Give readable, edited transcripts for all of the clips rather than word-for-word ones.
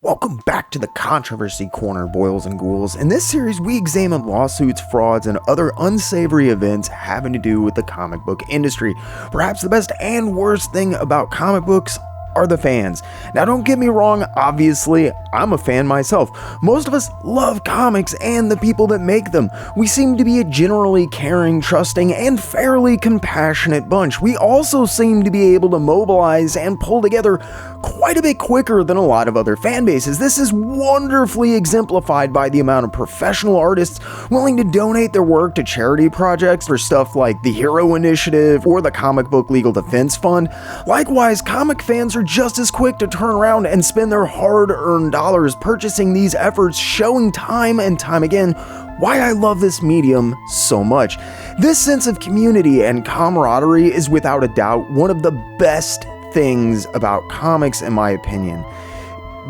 Welcome back to the Controversy Corner, boils and ghouls. In this series, we examine lawsuits, frauds, and other unsavory events having to do with the comic book industry. Perhaps the best and worst thing about comic books are the fans. Now, don't get me wrong, obviously, I'm a fan myself. Most of us love comics and the people that make them. We seem to be a generally caring, trusting, and fairly compassionate bunch. We also seem to be able to mobilize and pull together quite a bit quicker than a lot of other fan bases. This is wonderfully exemplified by the amount of professional artists willing to donate their work to charity projects for stuff like the Hero Initiative or the Comic Book Legal Defense Fund. Likewise, comic fans are just as quick to turn around and spend their hard-earned dollars purchasing these efforts, showing time and time again why I love this medium so much. This sense of community and camaraderie is without a doubt one of the best things about comics, in my opinion.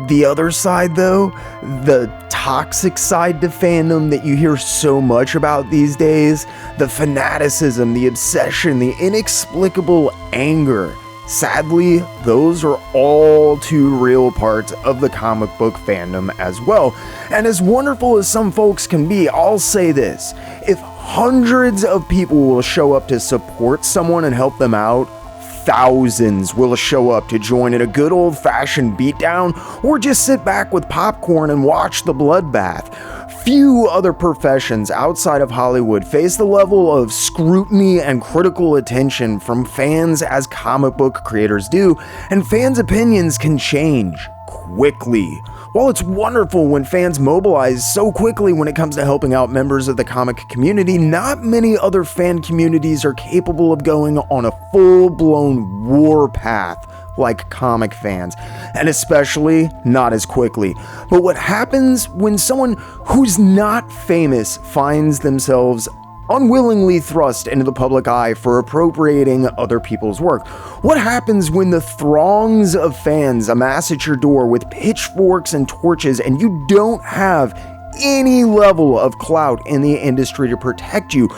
The other side, though, the toxic side to fandom that you hear so much about these days, the fanaticism, the obsession, the inexplicable anger, sadly, those are all too real parts of the comic book fandom as well. And as wonderful as some folks can be, I'll say this: if hundreds of people will show up to support someone and help them out, thousands will show up to join in a good old-fashioned beatdown or just sit back with popcorn and watch the bloodbath. Few other professions outside of Hollywood face the level of scrutiny and critical attention from fans as comic book creators do, and fans' opinions can change quickly. While it's wonderful when fans mobilize so quickly when it comes to helping out members of the comic community, not many other fan communities are capable of going on a full-blown war path like comic fans, and especially not as quickly. But what happens when someone who's not famous finds themselves unwillingly thrust into the public eye for appropriating other people's work? What happens when the throngs of fans amass at your door with pitchforks and torches and you don't have any level of clout in the industry to protect you?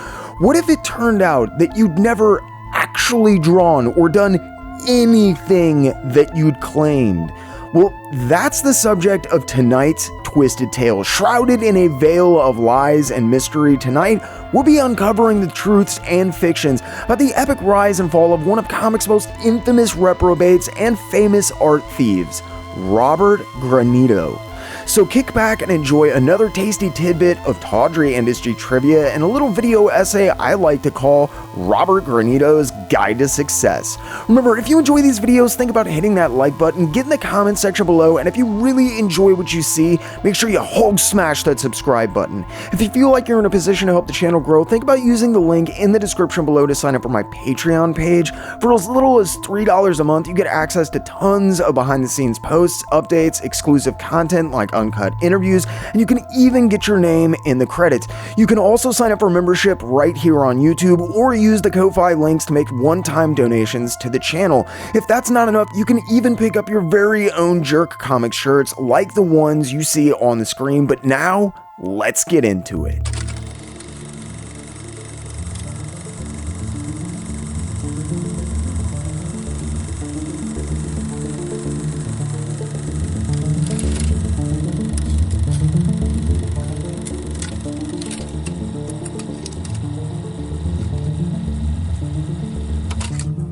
What if it turned out that you'd never actually drawn or done anything that you'd claimed? Well, that's the subject of tonight's Twisted Tale. Shrouded in a veil of lies and mystery, tonight we'll be uncovering the truths and fictions about the epic rise and fall of one of comics' most infamous reprobates and famous art thieves, Robert Granito. So kick back and enjoy another tasty tidbit of tawdry industry trivia and a little video essay I like to call Robert Granito's Guide to Success. Remember, if you enjoy these videos, think about hitting that like button, get in the comment section below, and if you really enjoy what you see, make sure you Hulk smash that subscribe button. If you feel like you're in a position to help the channel grow, think about using the link in the description below to sign up for my Patreon page. For as little as $3 a month, you get access to tons of behind-the-scenes posts, updates, exclusive content like uncut interviews, and you can even get your name in the credits. You can also sign up for membership right here on YouTube or use the Ko-Fi links to make one-time donations to the channel. If that's not enough, you can even pick up your very own Jerk Comic shirts like the ones you see on the screen. But now, let's get into it.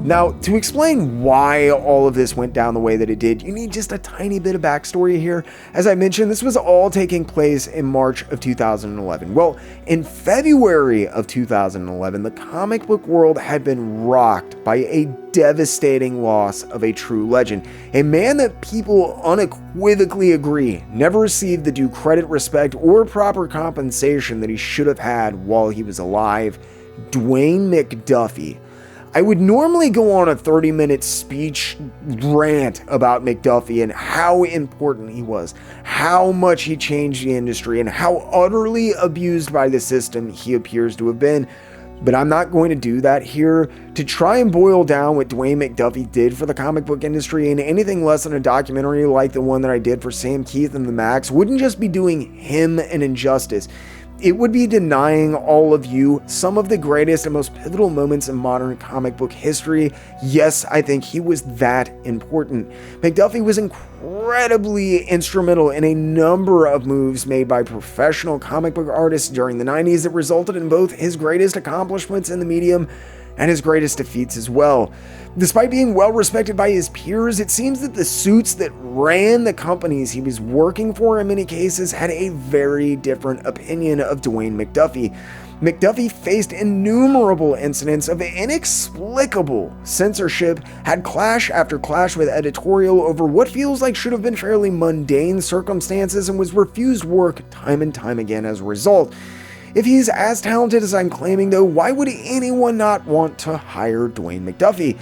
Now, to explain why all of this went down the way that it did, you need just a tiny bit of backstory here. As I mentioned, this was all taking place in March of 2011. Well, in February of 2011, the comic book world had been rocked by a devastating loss of a true legend, a man that people unequivocally agree never received the due credit, respect, or proper compensation that he should have had while he was alive: Dwayne McDuffie. I would normally go on a 30-minute speech rant about McDuffie and how important he was, how much he changed the industry, and how utterly abused by the system he appears to have been. But I'm not going to do that here. To try and boil down what Dwayne McDuffie did for the comic book industry in anything less than a documentary like the one that I did for Sam Keith and the Max wouldn't just be doing him an injustice. It would be denying all of you some of the greatest and most pivotal moments in modern comic book history. Yes, I think he was that important. McDuffie was incredibly instrumental in a number of moves made by professional comic book artists during the 90s that resulted in both his greatest accomplishments in the medium and his greatest defeats as well. Despite being well respected by his peers, it seems that the suits that ran the companies he was working for in many cases had a very different opinion of Dwayne McDuffie. McDuffie faced innumerable incidents of inexplicable censorship, had clash after clash with editorial over what feels like should have been fairly mundane circumstances, and was refused work time and time again as a result. If he's as talented as I'm claiming, though, why would anyone not want to hire Dwayne McDuffie?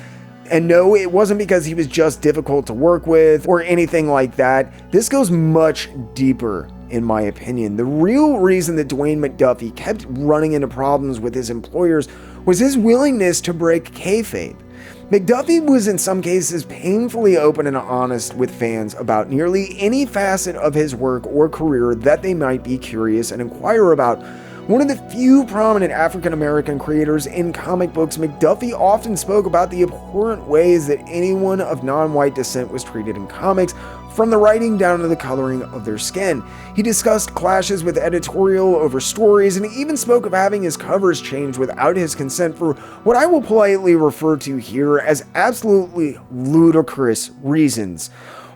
And no, it wasn't because he was just difficult to work with or anything like that. This goes much deeper, in my opinion. The real reason that Dwayne McDuffie kept running into problems with his employers was his willingness to break kayfabe. McDuffie was in some cases painfully open and honest with fans about nearly any facet of his work or career that they might be curious and inquire about. One of the few prominent African-American creators in comic books, McDuffie often spoke about the abhorrent ways that anyone of non-white descent was treated in comics, from the writing down to the coloring of their skin. He discussed clashes with editorial over stories, and even spoke of having his covers changed without his consent for what I will politely refer to here as absolutely ludicrous reasons.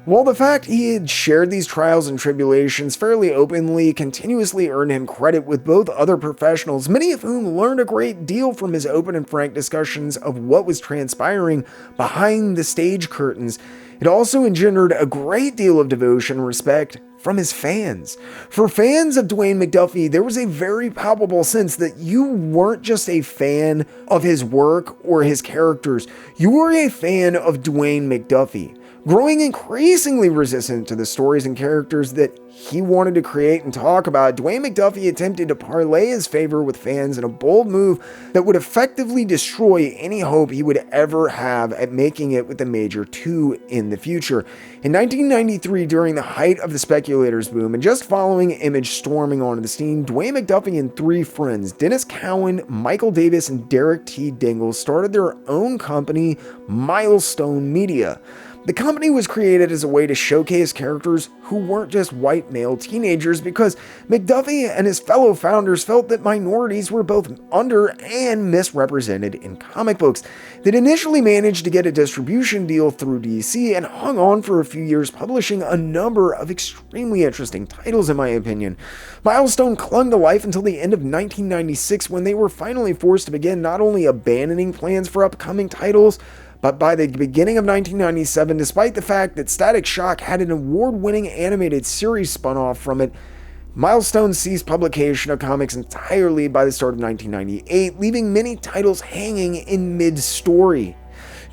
While the fact he had shared these trials and tribulations fairly openly continuously earned him credit with both other professionals, many of whom learned a great deal from his open and frank discussions of what was transpiring behind the stage curtains, it also engendered a great deal of devotion and respect from his fans. For fans of Dwayne McDuffie, there was a very palpable sense that you weren't just a fan of his work or his characters, you were a fan of Dwayne McDuffie. Growing increasingly resistant to the stories and characters that he wanted to create and talk about, Dwayne McDuffie attempted to parlay his favor with fans in a bold move that would effectively destroy any hope he would ever have at making it with the Major 2 in the future. In 1993, during the height of the speculators boom and just following Image storming onto the scene, Dwayne McDuffie and three friends, Dennis Cowan, Michael Davis, and Derek T. Dingle, started their own company, Milestone Media. The company was created as a way to showcase characters who weren't just white male teenagers, because McDuffie and his fellow founders felt that minorities were both under and misrepresented in comic books. They'd initially managed to get a distribution deal through DC and hung on for a few years, publishing a number of extremely interesting titles, in my opinion. Milestone clung to life until the end of 1996, when they were finally forced to begin not only abandoning plans for upcoming titles, but by the beginning of 1997, despite the fact that Static Shock had an award-winning animated series spun off from it, Milestone ceased publication of comics entirely by the start of 1998, leaving many titles hanging in mid-story.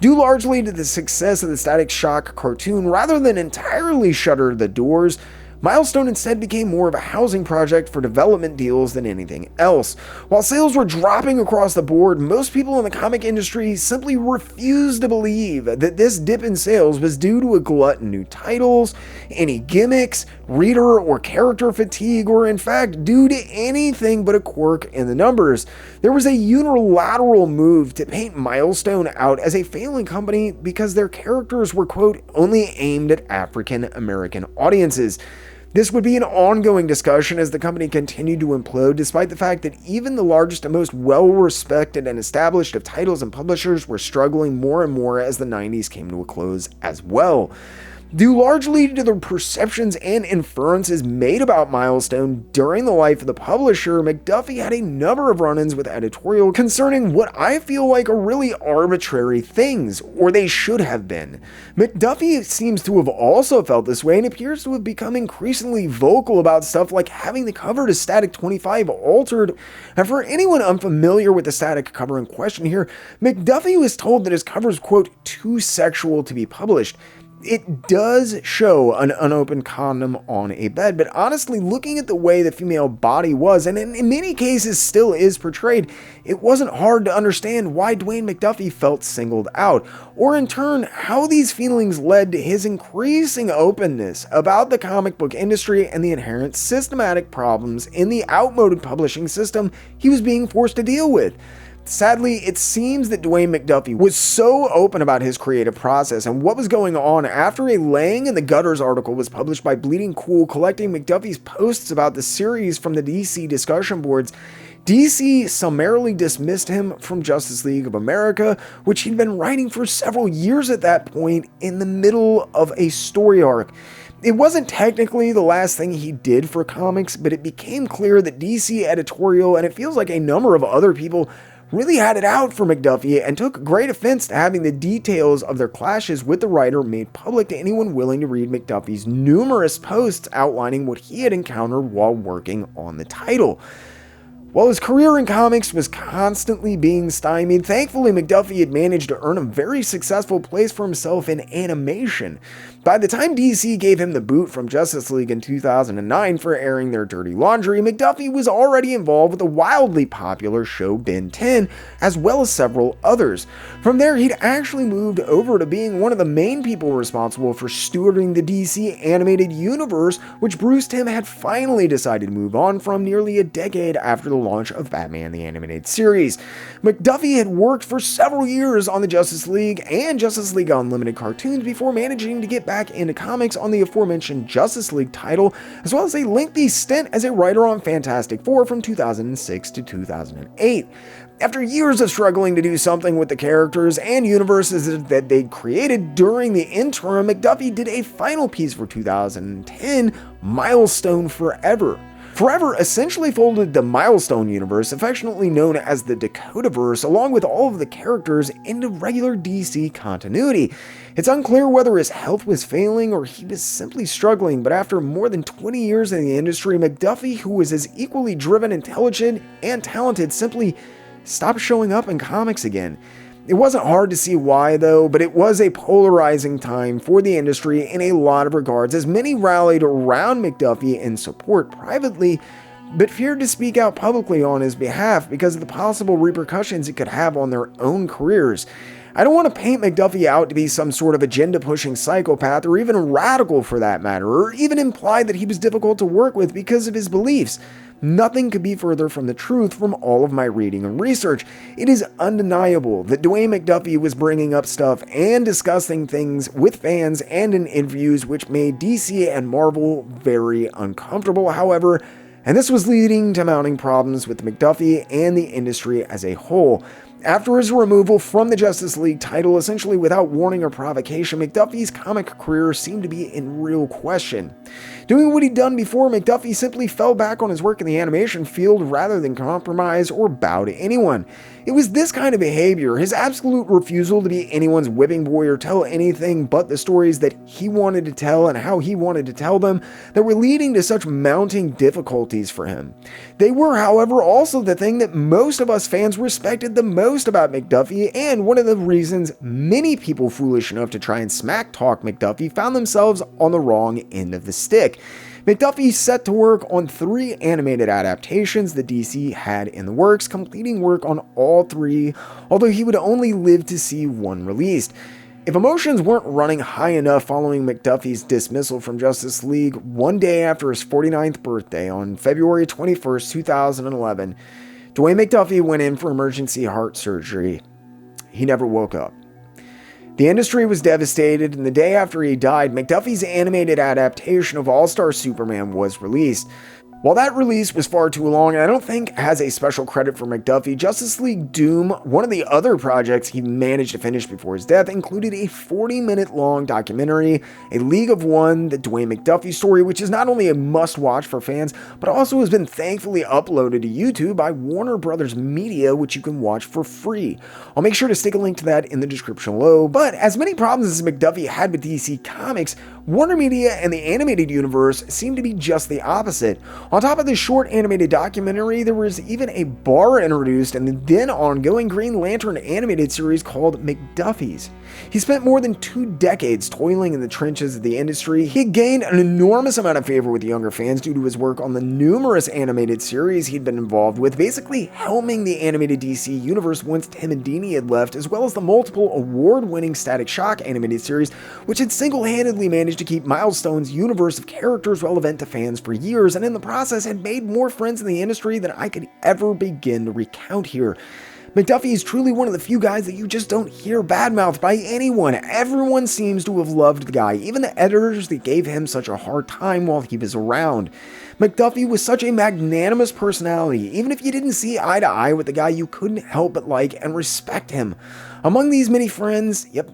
Due largely to the success of the Static Shock cartoon, rather than entirely shutter the doors, Milestone instead became more of a housing project for development deals than anything else. While sales were dropping across the board, most people in the comic industry simply refused to believe that this dip in sales was due to a glut in new titles, any gimmicks, reader or character fatigue, or in fact due to anything but a quirk in the numbers. There was a unilateral move to paint Milestone out as a failing company because their characters were, quote, only aimed at African American audiences. This would be an ongoing discussion as the company continued to implode, despite the fact that even the largest and most well-respected and established of titles and publishers were struggling more and more as the 90s came to a close as well. Due largely to the perceptions and inferences made about Milestone during the life of the publisher, McDuffie had a number of run-ins with editorial concerning what I feel like are really arbitrary things, or they should have been. McDuffie seems to have also felt this way and appears to have become increasingly vocal about stuff like having the cover to Static 25 altered. And for anyone unfamiliar with the Static cover in question here, McDuffie was told that his cover is, quote, too sexual to be published. It does show an unopened condom on a bed, but honestly, looking at the way the female body was, and in many cases still is portrayed, it wasn't hard to understand why Dwayne McDuffie felt singled out, or in turn, how these feelings led to his increasing openness about the comic book industry and the inherent systematic problems in the outmoded publishing system he was being forced to deal with. Sadly, it seems that Dwayne McDuffie was so open about his creative process and what was going on after a Laying in the Gutters article was published by Bleeding Cool collecting McDuffie's posts about the series from the DC discussion boards. DC summarily dismissed him from Justice League of America, which he'd been writing for several years at that point in the middle of a story arc. It wasn't technically the last thing he did for comics, but it became clear that DC editorial, and it feels like a number of other people, really had it out for McDuffie and took great offense to having the details of their clashes with the writer made public to anyone willing to read McDuffie's numerous posts outlining what he had encountered while working on the title. While his career in comics was constantly being stymied, thankfully McDuffie had managed to earn a very successful place for himself in animation. By the time DC gave him the boot from Justice League in 2009 for airing their dirty laundry, McDuffie was already involved with the wildly popular show Ben 10, as well as several others. From there, he'd actually moved over to being one of the main people responsible for stewarding the DC animated universe, which Bruce Timm had finally decided to move on from nearly a decade after the launch of Batman the Animated Series. McDuffie had worked for several years on the Justice League and Justice League Unlimited cartoons before managing to get back into comics on the aforementioned Justice League title, as well as a lengthy stint as a writer on Fantastic Four from 2006 to 2008. After years of struggling to do something with the characters and universes that they'd created during the interim, McDuffie did a final piece for 2010, Milestone Forever. Forever essentially folded the Milestone universe, affectionately known as the Dakotaverse, along with all of the characters into regular DC continuity. It's unclear whether his health was failing or he was simply struggling, but after more than 20 years in the industry, McDuffie, who was as equally driven, intelligent, and talented, simply stopped showing up in comics again. It wasn't hard to see why, though, but it was a polarizing time for the industry in a lot of regards, as many rallied around McDuffie in support privately, but feared to speak out publicly on his behalf because of the possible repercussions it could have on their own careers. I don't want to paint McDuffie out to be some sort of agenda-pushing psychopath, or even a radical for that matter, or even imply that he was difficult to work with because of his beliefs. Nothing could be further from the truth from all of my reading and research. It is undeniable that Dwayne McDuffie was bringing up stuff and discussing things with fans and in interviews which made DC and Marvel very uncomfortable, however, and this was leading to mounting problems with McDuffie and the industry as a whole. After his removal from the Justice League title, essentially without warning or provocation, McDuffie's comic career seemed to be in real question. Doing what he'd done before, McDuffie simply fell back on his work in the animation field rather than compromise or bow to anyone. It was this kind of behavior, his absolute refusal to be anyone's whipping boy or tell anything but the stories that he wanted to tell and how he wanted to tell them, that were leading to such mounting difficulties for him. They were, however, also the thing that most of us fans respected the most about McDuffie, and one of the reasons many people foolish enough to try and smack talk McDuffie found themselves on the wrong end of the stick. McDuffie set to work on 3 animated adaptations that DC had in the works, completing work on all 3, although he would only live to see one released. If emotions weren't running high enough following McDuffie's dismissal from Justice League one day after his 49th birthday on February 21st, 2011, Dwayne McDuffie went in for emergency heart surgery. He never woke up. The industry was devastated, and the day after he died, McDuffie's animated adaptation of All-Star Superman was released. While that release was far too long, and I don't think has a special credit for McDuffie, Justice League Doom, one of the other projects he managed to finish before his death, included a 40-minute long documentary, A League of One, the Dwayne McDuffie story, which is not only a must-watch for fans, but also has been thankfully uploaded to YouTube by Warner Brothers Media, which you can watch for free. I'll make sure to stick a link to that in the description below, but as many problems as McDuffie had with DC Comics, Warner Media and the animated universe seemed to be just the opposite. On top of this short animated documentary, there was even a bar introduced in the then ongoing Green Lantern animated series called McDuffie's. He spent more than 2 decades toiling in the trenches of the industry. He gained an enormous amount of favor with younger fans due to his work on the numerous animated series he'd been involved with, basically helming the animated DC universe once Tim and Dini had left, as well as the multiple award-winning Static Shock animated series, which had single-handedly managed to keep Milestone's universe of characters relevant to fans for years, and in the process had made more friends in the industry than I could ever begin to recount here. McDuffie is truly one of the few guys that you just don't hear badmouthed by anyone. Everyone seems to have loved the guy, even the editors that gave him such a hard time while he was around. McDuffie was such a magnanimous personality. Even if you didn't see eye to eye with the guy, you couldn't help but like and respect him. Among these many friends, yep,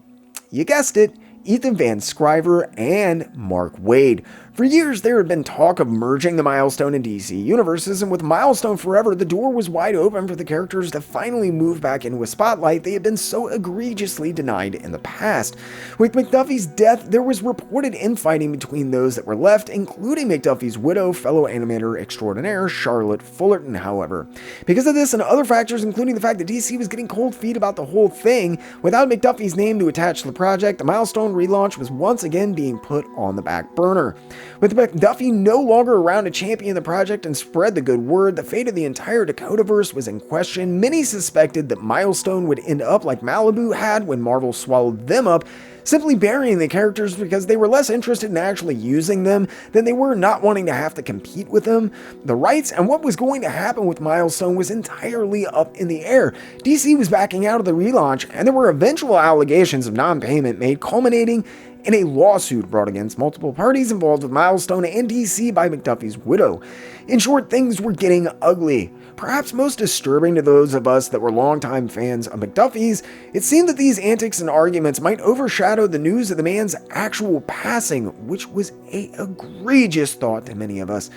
you guessed it, Ethan Van Sciver and Mark Waid. For years, there had been talk of merging the Milestone and DC universes, and with Milestone forever, the door was wide open for the characters to finally move back into a spotlight they had been so egregiously denied in the past. With McDuffie's death, there was reported infighting between those that were left, including McDuffie's widow, fellow animator extraordinaire Charlotte Fullerton, however. Because of this and other factors, including the fact that DC was getting cold feet about the whole thing, without McDuffie's name to attach to the project, the Milestone relaunch was once again being put on the back burner. With McDuffie no longer around to champion the project and spread the good word, the fate of the entire Dakotaverse was in question. Many suspected that Milestone would end up like Malibu had when Marvel swallowed them up, simply burying the characters because they were less interested in actually using them than they were not wanting to have to compete with them. The rights and what was going to happen with Milestone was entirely up in the air. DC was backing out of the relaunch, and there were eventual allegations of non-payment made, culminating in a lawsuit brought against multiple parties involved with Milestone and DC by McDuffie's widow. In short, things were getting ugly. Perhaps most disturbing to those of us that were longtime fans of McDuffie's, it seemed that these antics and arguments might overshadow the news of the man's actual passing, which was an egregious thought to many of us.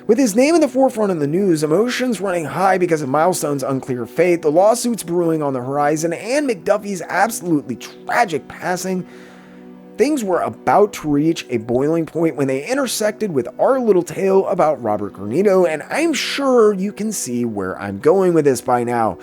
With his name in the forefront of the news, emotions running high because of Milestone's unclear fate, the lawsuits brewing on the horizon, and McDuffie's absolutely tragic passing, things were about to reach a boiling point when they intersected with our little tale about Robert Granito, and I'm sure you can see where I'm going with this by now.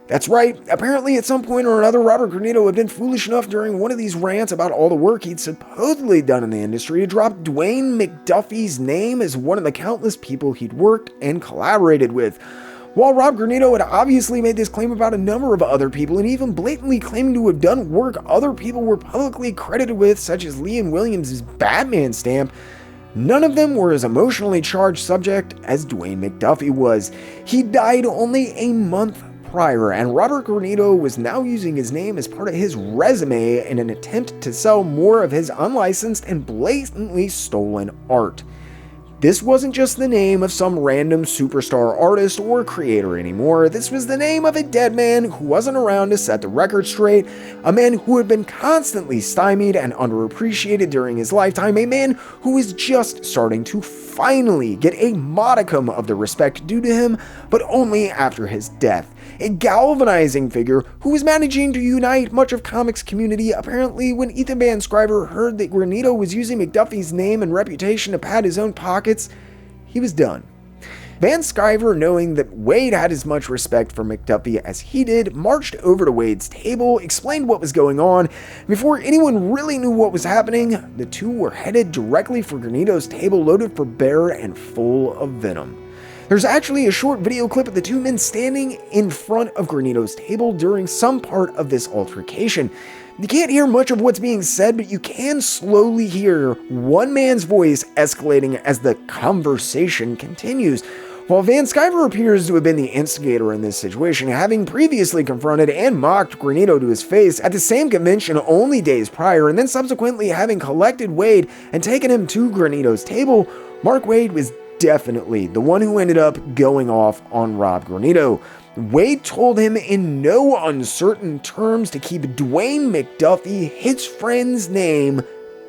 That's right, apparently at some point or another, Robert Granito had been foolish enough during one of these rants about all the work he'd supposedly done in the industry to drop Dwayne McDuffie's name as one of the countless people he'd worked and collaborated with. While Rob Granito had obviously made this claim about a number of other people and even blatantly claiming to have done work other people were publicly credited with, such as Liam Williams' Batman stamp, none of them were as emotionally charged subject as Dwayne McDuffie was. He died only a month prior, and Robert Granito was now using his name as part of his resume in an attempt to sell more of his unlicensed and blatantly stolen art. This wasn't just the name of some random superstar artist or creator anymore. This was the name of a dead man who wasn't around to set the record straight, a man who had been constantly stymied and underappreciated during his lifetime, a man who was just starting to finally get a modicum of the respect due to him, but only after his death. A galvanizing figure who was managing to unite much of comics community. Apparently, when Ethan Van Sciver heard that Granito was using McDuffie's name and reputation to pad his own pockets, he was done. Van Sciver, knowing that Waid had as much respect for McDuffie as he did, marched over to Waid's table, explained what was going on. Before anyone really knew what was happening, the two were headed directly for Granito's table loaded for bear and full of venom. There's actually a short video clip of the two men standing in front of Granito's table during some part of this altercation. You can't hear much of what's being said, but you can slowly hear one man's voice escalating as the conversation continues. While Van Sciver appears to have been the instigator in this situation, having previously confronted and mocked Granito to his face at the same convention only days prior, and then subsequently having collected Waid and taken him to Granito's table, Mark Waid was definitely the one who ended up going off on Rob Granito. Waid told him in no uncertain terms to keep Dwayne McDuffie, his friend's name,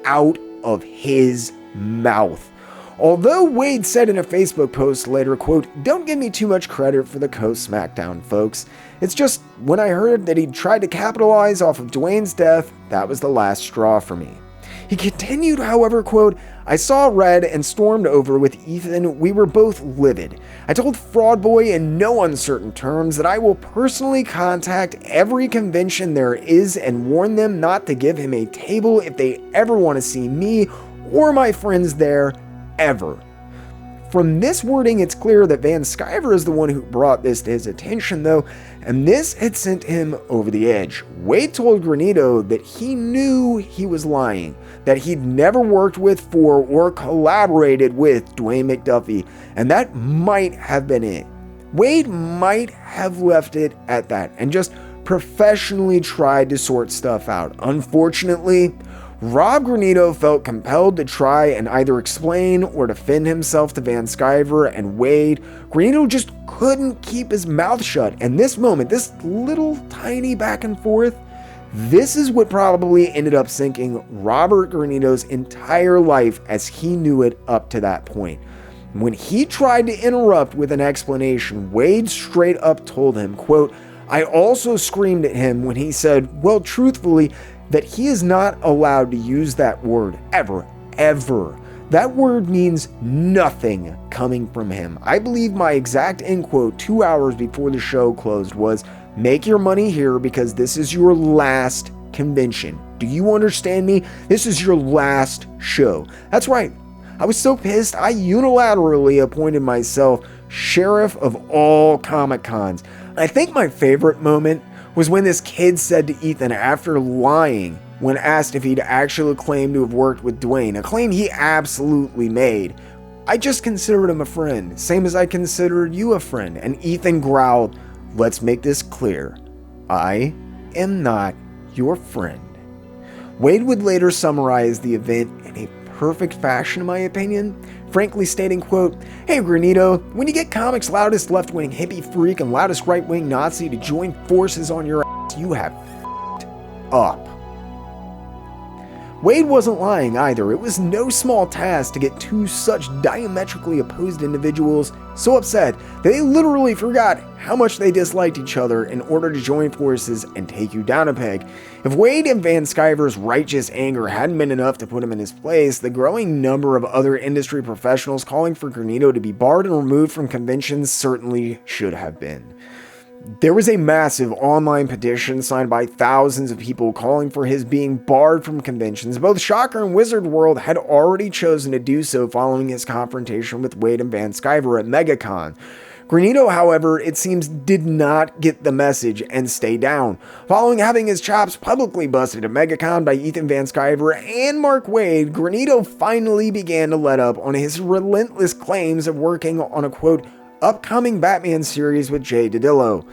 out of his mouth. Although Waid said in a Facebook post later, quote, "Don't give me too much credit for the Coast SmackDown, folks. It's just when I heard that he'd tried to capitalize off of Dwayne's death, that was the last straw for me." He continued, however, quote, "I saw red and stormed over with Ethan. We were both livid. I told Fraud Boy in no uncertain terms that I will personally contact every convention there is and warn them not to give him a table if they ever want to see me or my friends there, ever." From this wording, it's clear that Van Sciver is the one who brought this to his attention, though, and this had sent him over the edge. Wade told Granito that he knew he was lying, that he'd never worked with, for, or collaborated with Dwayne McDuffie, and that might have been it. Wade might have left it at that and just professionally tried to sort stuff out. Unfortunately, Rob Granito felt compelled to try and either explain or defend himself to Van Sciver and Wade. Granito just couldn't keep his mouth shut, and this moment, this little tiny back and forth, this is what probably ended up sinking Robert Granito's entire life as he knew it up to that point. When he tried to interrupt with an explanation, Wade straight up told him, quote, "I also screamed at him when he said, well, truthfully, that he is not allowed to use that word ever, ever. That word means nothing coming from him. I believe my exact end quote 2 hours before the show closed was, make your money here because this is your last convention. Do you understand me? This is your last show." That's right. I was so pissed, I unilaterally appointed myself sheriff of all Comic Cons. I think my favorite moment was when this kid said to Ethan after lying when asked if he'd actually claimed to have worked with Dwayne, a claim he absolutely made, "I just considered him a friend, same as I considered you a friend." And Ethan growled, "Let's make this clear. I am not your friend." Wade would later summarize the event in a perfect fashion, in my opinion, frankly stating, quote, "Hey Granito, when you get comics' loudest left-wing hippie freak and loudest right-wing Nazi to join forces on your ass, you have f***ed up." Wade wasn't lying either. It was no small task to get two such diametrically opposed individuals so upset that they literally forgot how much they disliked each other in order to join forces and take you down a peg. If Wade and Van Sciver's righteous anger hadn't been enough to put him in his place, the growing number of other industry professionals calling for Granito to be barred and removed from conventions certainly should have been. There was a massive online petition signed by thousands of people calling for his being barred from conventions. Both Shocker and Wizard World had already chosen to do so following his confrontation with Wade and Van Sciver at MegaCon. Granito, however, it seems did not get the message and stay down. Following having his chops publicly busted at MegaCon by Ethan Van Sciver and Mark Waid, Granito finally began to let up on his relentless claims of working on a, quote, upcoming Batman series with Jay Didillo.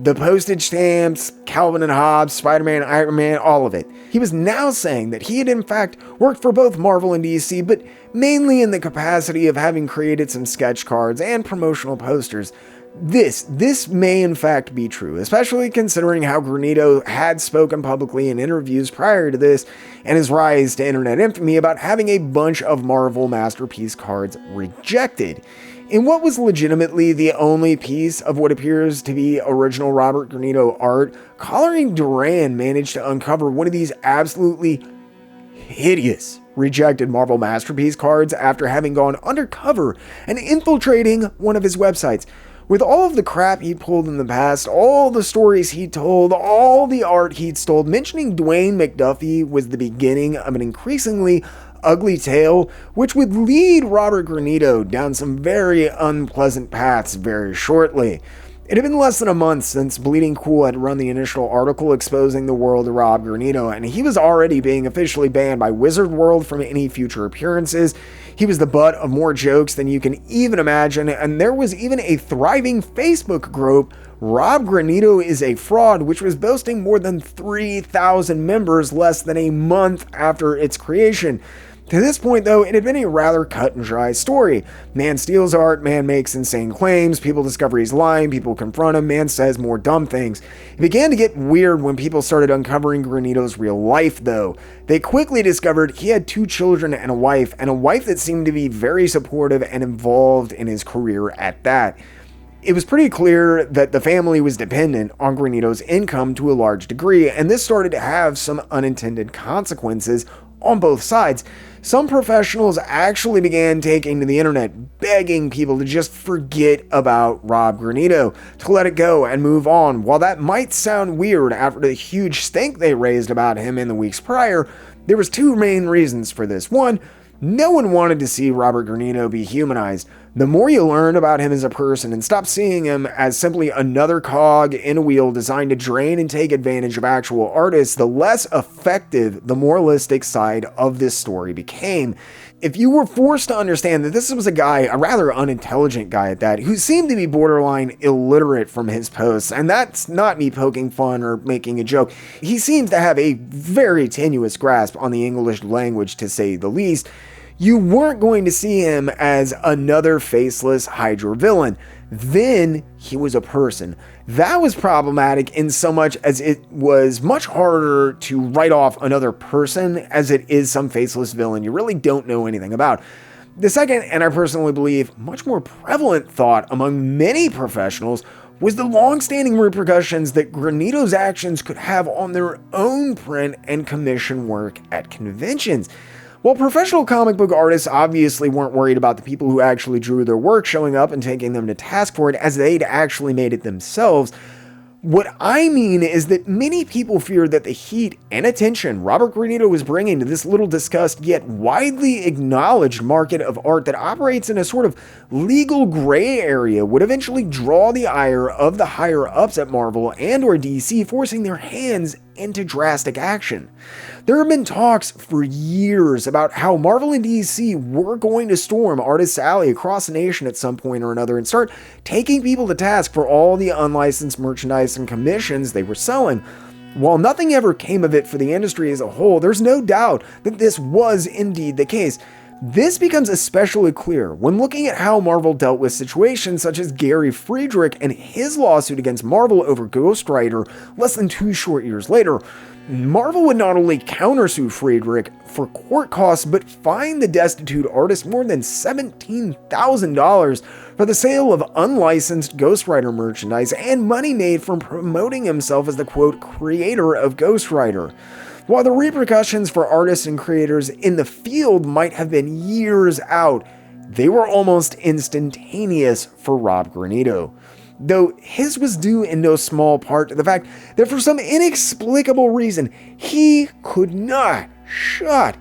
The postage stamps, Calvin and Hobbes, Spider-Man, Iron Man, all of it. He was now saying that he had in fact worked for both Marvel and DC, but mainly in the capacity of having created some sketch cards and promotional posters. This may in fact be true, especially considering how Granito had spoken publicly in interviews prior to this and his rise to internet infamy about having a bunch of Marvel Masterpiece cards rejected. In what was legitimately the only piece of what appears to be original Robert Granito art, Collaring Duran managed to uncover one of these absolutely hideous rejected Marvel Masterpiece cards after having gone undercover and infiltrating one of his websites. With all of the crap he pulled in the past, all the stories he told, all the art he'd stole, mentioning Dwayne McDuffie was the beginning of an increasingly ugly tale, which would lead Robert Granito down some very unpleasant paths very shortly. It had been less than a month since Bleeding Cool had run the initial article exposing the world of Rob Granito, and he was already being officially banned by Wizard World from any future appearances. He was the butt of more jokes than you can even imagine, and there was even a thriving Facebook group, Rob Granito is a Fraud, which was boasting more than 3,000 members less than a month after its creation. To this point, though, it had been a rather cut and dry story. Man steals art, man makes insane claims, people discover he's lying, people confront him, man says more dumb things. It began to get weird when people started uncovering Granito's real life, though. They quickly discovered he had 2 children and a wife that seemed to be very supportive and involved in his career at that. It was pretty clear that the family was dependent on Granito's income to a large degree, and this started to have some unintended consequences on both sides. Some professionals actually began taking to the internet, begging people to just forget about Rob Granito, to let it go and move on. While that might sound weird after the huge stink they raised about him in the weeks prior, there was two main reasons for this. One, no one wanted to see Robert Granito be humanized. The more you learn about him as a person and stop seeing him as simply another cog in a wheel designed to drain and take advantage of actual artists, the less effective the moralistic side of this story became. If you were forced to understand that this was a guy, a rather unintelligent guy at that, who seemed to be borderline illiterate from his posts, and that's not me poking fun or making a joke, he seems to have a very tenuous grasp on the English language, to say the least, you weren't going to see him as another faceless Hydra villain. Then he was a person. That was problematic in so much as it was much harder to write off another person as it is some faceless villain you really don't know anything about. The second, and I personally believe much more prevalent thought among many professionals, was the long-standing repercussions that Granito's actions could have on their own print and commission work at conventions. While professional comic book artists obviously weren't worried about the people who actually drew their work showing up and taking them to task for it, as they'd actually made it themselves, what I mean is that many people feared that the heat and attention Robert Granito was bringing to this little discussed yet widely acknowledged market of art that operates in a sort of legal gray area would eventually draw the ire of the higher-ups at Marvel and or DC, forcing their hands into drastic action. There have been talks for years about how Marvel and DC were going to storm Artist's Alley across the nation at some point or another and start taking people to task for all the unlicensed merchandise and commissions they were selling. While nothing ever came of it for the industry as a whole, there's no doubt that this was indeed the case. This becomes especially clear when looking at how Marvel dealt with situations such as Gary Friedrich and his lawsuit against Marvel over Ghost Rider less than 2 short years later. Marvel would not only countersue Friedrich for court costs, but fine the destitute artist more than $17,000 for the sale of unlicensed Ghost Rider merchandise and money made from promoting himself as the quote creator of Ghost Rider. While the repercussions for artists and creators in the field might have been years out, they were almost instantaneous for Rob Granito. Though his was due in no small part to the fact that for some inexplicable reason, he could not shut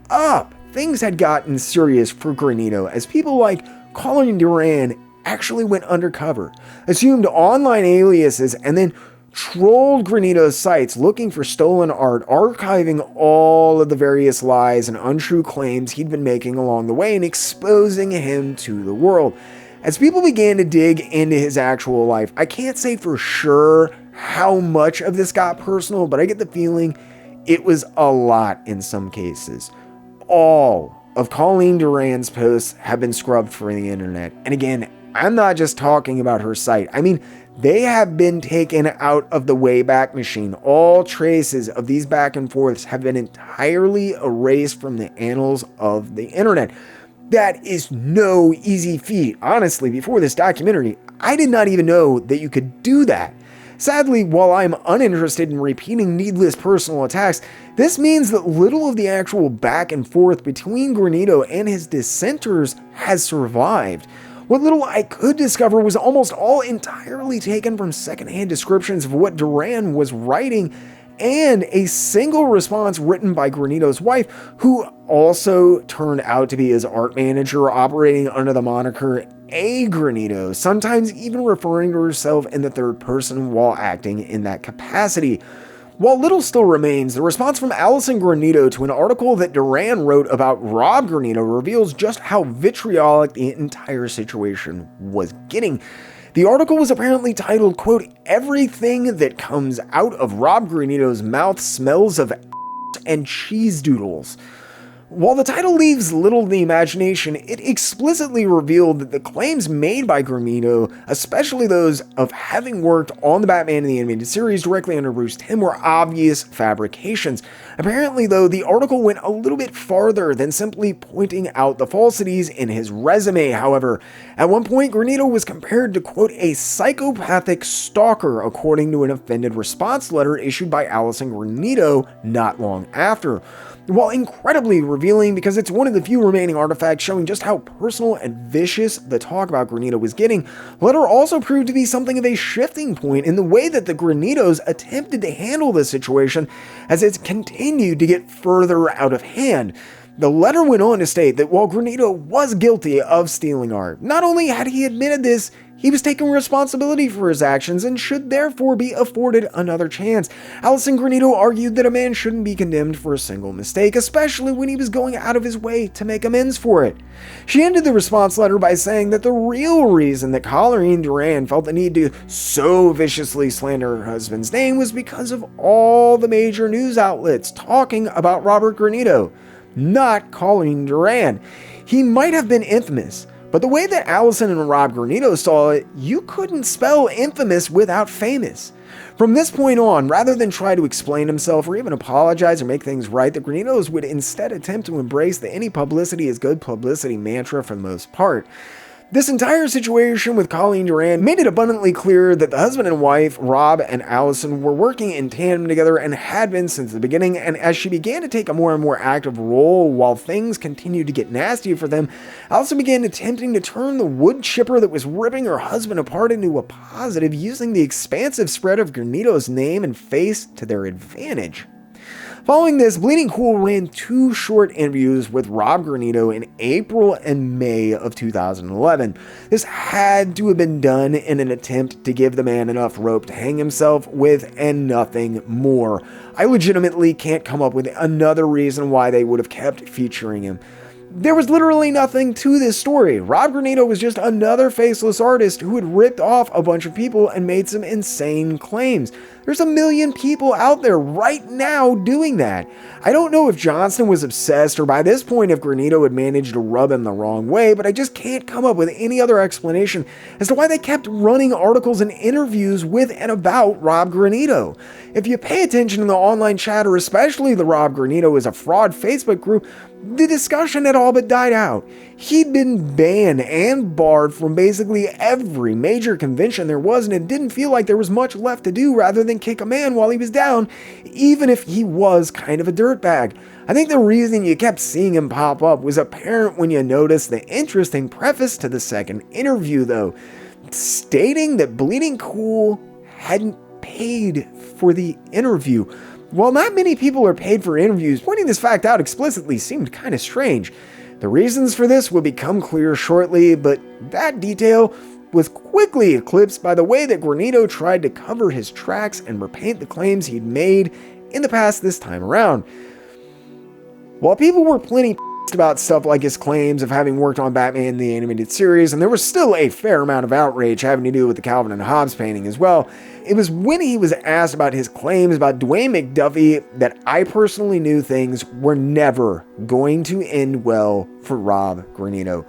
up. Things had gotten serious for Granito as people like Colin Duran actually went undercover, assumed online aliases, and then trolled Granito's sites looking for stolen art, archiving all of the various lies and untrue claims he'd been making along the way and exposing him to the world. As people began to dig into his actual life, I can't say for sure how much of this got personal, but I get the feeling it was a lot in some cases. All of Colleen Duran's posts have been scrubbed from the internet. And again, I'm not just talking about her site. I mean, they have been taken out of the Wayback Machine. All traces of these back and forths have been entirely erased from the annals of the internet. That is no easy feat. Honestly, before this documentary, I did not even know that you could do that. Sadly, while I'm uninterested in repeating needless personal attacks, this means that little of the actual back and forth between Granito and his dissenters has survived. What little I could discover was almost all entirely taken from secondhand descriptions of what Duran was writing and a single response written by Granito's wife, who also turned out to be his art manager operating under the moniker A. Granito, sometimes even referring to herself in the third person while acting in that capacity. While little still remains, the response from Allison Granito to an article that Duran wrote about Rob Granito reveals just how vitriolic the entire situation was getting. The article was apparently titled, quote, "Everything that comes out of Rob Granito's mouth smells of and cheese doodles." While the title leaves little to the imagination, it explicitly revealed that the claims made by Granito, especially those of having worked on the Batman in the Animated Series directly under Bruce Timm, were obvious fabrications. Apparently, though, the article went a little bit farther than simply pointing out the falsities in his resume. However, at one point, Granito was compared to, quote, "a psychopathic stalker," according to an offended response letter issued by Allison Granito not long after. While incredibly revealing because it's one of the few remaining artifacts showing just how personal and vicious the talk about Granito was getting, the letter also proved to be something of a shifting point in the way that the Granitos attempted to handle the situation as it continued to get further out of hand. The letter went on to state that while Granito was guilty of stealing art, not only had he admitted this, he was taking responsibility for his actions and should therefore be afforded another chance. Allison Granito argued that a man shouldn't be condemned for a single mistake, especially when he was going out of his way to make amends for it. She ended the response letter by saying that the real reason that Colleen Duran felt the need to so viciously slander her husband's name was because of all the major news outlets talking about Robert Granito, not Colleen Duran. He might have been infamous, but the way that Allison and Rob Granito saw it, you couldn't spell infamous without famous. From this point on, rather than try to explain himself or even apologize or make things right, the Granitos would instead attempt to embrace the any publicity is good publicity mantra for the most part. This entire situation with Colleen Duran made it abundantly clear that the husband and wife, Rob and Allison, were working in tandem together and had been since the beginning, and as she began to take a more and more active role while things continued to get nasty for them, Allison began attempting to turn the wood chipper that was ripping her husband apart into a positive, using the expansive spread of Granito's name and face to their advantage. Following this, Bleeding Cool ran 2 short interviews with Rob Granito in April and May of 2011. This had to have been done in an attempt to give the man enough rope to hang himself with and nothing more. I legitimately can't come up with another reason why they would have kept featuring him. There was literally nothing to this story. Rob Granito was just another faceless artist who had ripped off a bunch of people and made some insane claims. There's a million people out there right now doing that. I don't know if Johnston was obsessed or by this point if Granito had managed to rub him the wrong way, but I just can't come up with any other explanation as to why they kept running articles and interviews with and about Rob Granito. If you pay attention in the online chat, or especially the Rob Granito is a fraud Facebook group, the discussion had all but died out. He'd been banned and barred from basically every major convention there was, and it didn't feel like there was much left to do rather than kick a man while he was down, even if he was kind of a dirtbag. I think the reason you kept seeing him pop up was apparent when you noticed the interesting preface to the second interview, though, stating that Bleeding Cool hadn't paid for the interview. While not many people are paid for interviews, pointing this fact out explicitly seemed kind of strange. The reasons for this will become clear shortly, but that detail was quickly eclipsed by the way that Granito tried to cover his tracks and repaint the claims he'd made in the past this time around. While people were plenty about stuff like his claims of having worked on Batman the Animated Series, and there was still a fair amount of outrage having to do with the Calvin and Hobbes painting as well, it was when he was asked about his claims about Dwayne McDuffie that I personally knew things were never going to end well for Rob Granito.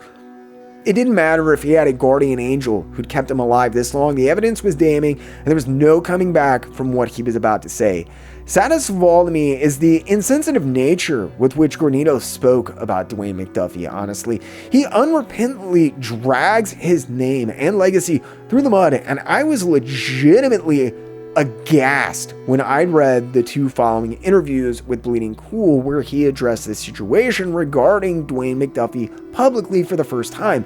It didn't matter if he had a guardian angel who'd kept him alive this long, the evidence was damning, and there was no coming back from what he was about to say. Saddest of all to me is the insensitive nature with which Granito spoke about Dwayne McDuffie, honestly. He unrepentantly drags his name and legacy through the mud, and I was legitimately aghast when I read the 2 following interviews with Bleeding Cool where he addressed this situation regarding Dwayne McDuffie publicly for the first time.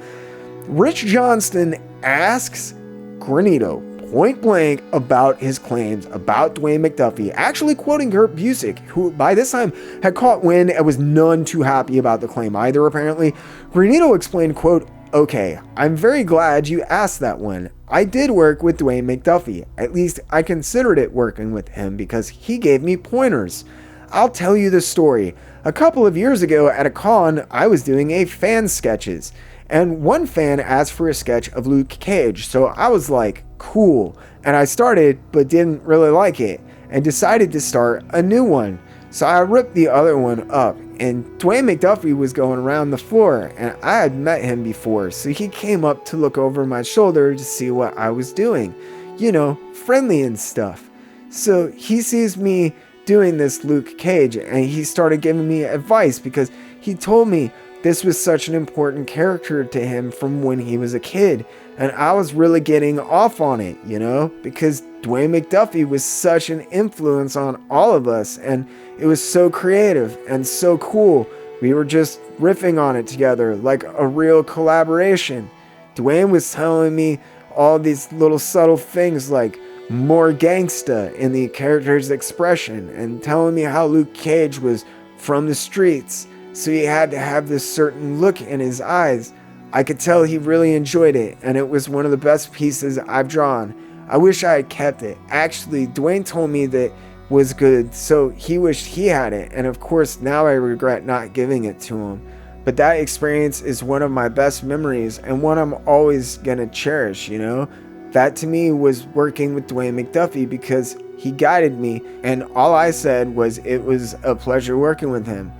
Rich Johnston asks Granito point blank about his claims about Dwayne McDuffie, actually quoting Kurt Busiek, who by this time had caught wind and was none too happy about the claim either apparently. Granito explained, quote, "Okay, I'm very glad you asked that one. I did work with Dwayne McDuffie. At least I considered it working with him because he gave me pointers. I'll tell you the story. A couple of years ago at a con, I was doing a fan sketches, and one fan asked for a sketch of Luke Cage, so I was like, cool, and I started but didn't really like it and decided to start a new one. So I ripped the other one up, and Dwayne McDuffie was going around the floor, and I had met him before, so he came up to look over my shoulder to see what I was doing. You know, friendly and stuff. So he sees me doing this Luke Cage, and he started giving me advice because he told me, this was such an important character to him from when he was a kid. And I was really getting off on it, you know, because Dwayne McDuffie was such an influence on all of us. And it was so creative and so cool. We were just riffing on it together like a real collaboration. Dwayne was telling me all these little subtle things like more gangsta in the character's expression, and telling me how Luke Cage was from the streets, so he had to have this certain look in his eyes. I could tell he really enjoyed it, and it was one of the best pieces I've drawn. I wish I had kept it. Actually, Dwayne told me that was good, so he wished he had it, and of course now I regret not giving it to him. But that experience is one of my best memories, and one I'm always gonna cherish, you know? That to me was working with Dwayne McDuffie, because he guided me, and all I said was it was a pleasure working with him.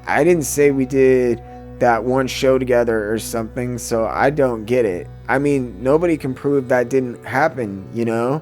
I didn't say we did that one show together or something, so I don't get it. I mean, nobody can prove that didn't happen, you know?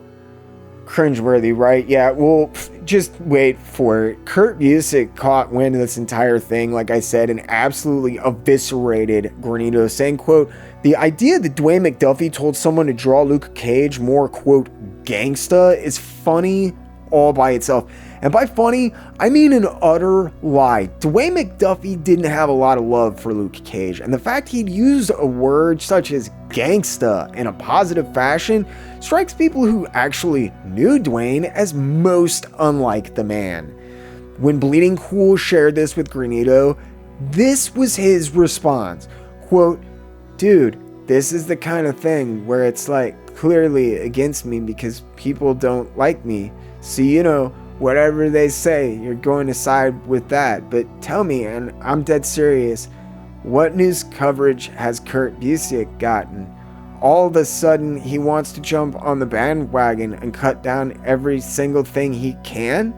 Cringeworthy, right? Yeah, well, just wait for it. Kurt Busiek caught wind of this entire thing, like I said, and absolutely eviscerated Granito, saying, quote, "The idea that Dwayne McDuffie told someone to draw Luke Cage more, quote, gangsta is funny all by itself." And by funny, I mean an utter lie. Dwayne McDuffie didn't have a lot of love for Luke Cage, and the fact he'd used a word such as gangsta in a positive fashion strikes people who actually knew Dwayne as most unlike the man. When Bleeding Cool shared this with Granito, this was his response, quote, "Dude, this is the kind of thing where it's like clearly against me because people don't like me. So, you know, whatever they say, you're going to side with that. But tell me, and I'm dead serious, what news coverage has Kurt Busiek gotten? All of a sudden, he wants to jump on the bandwagon and cut down every single thing he can?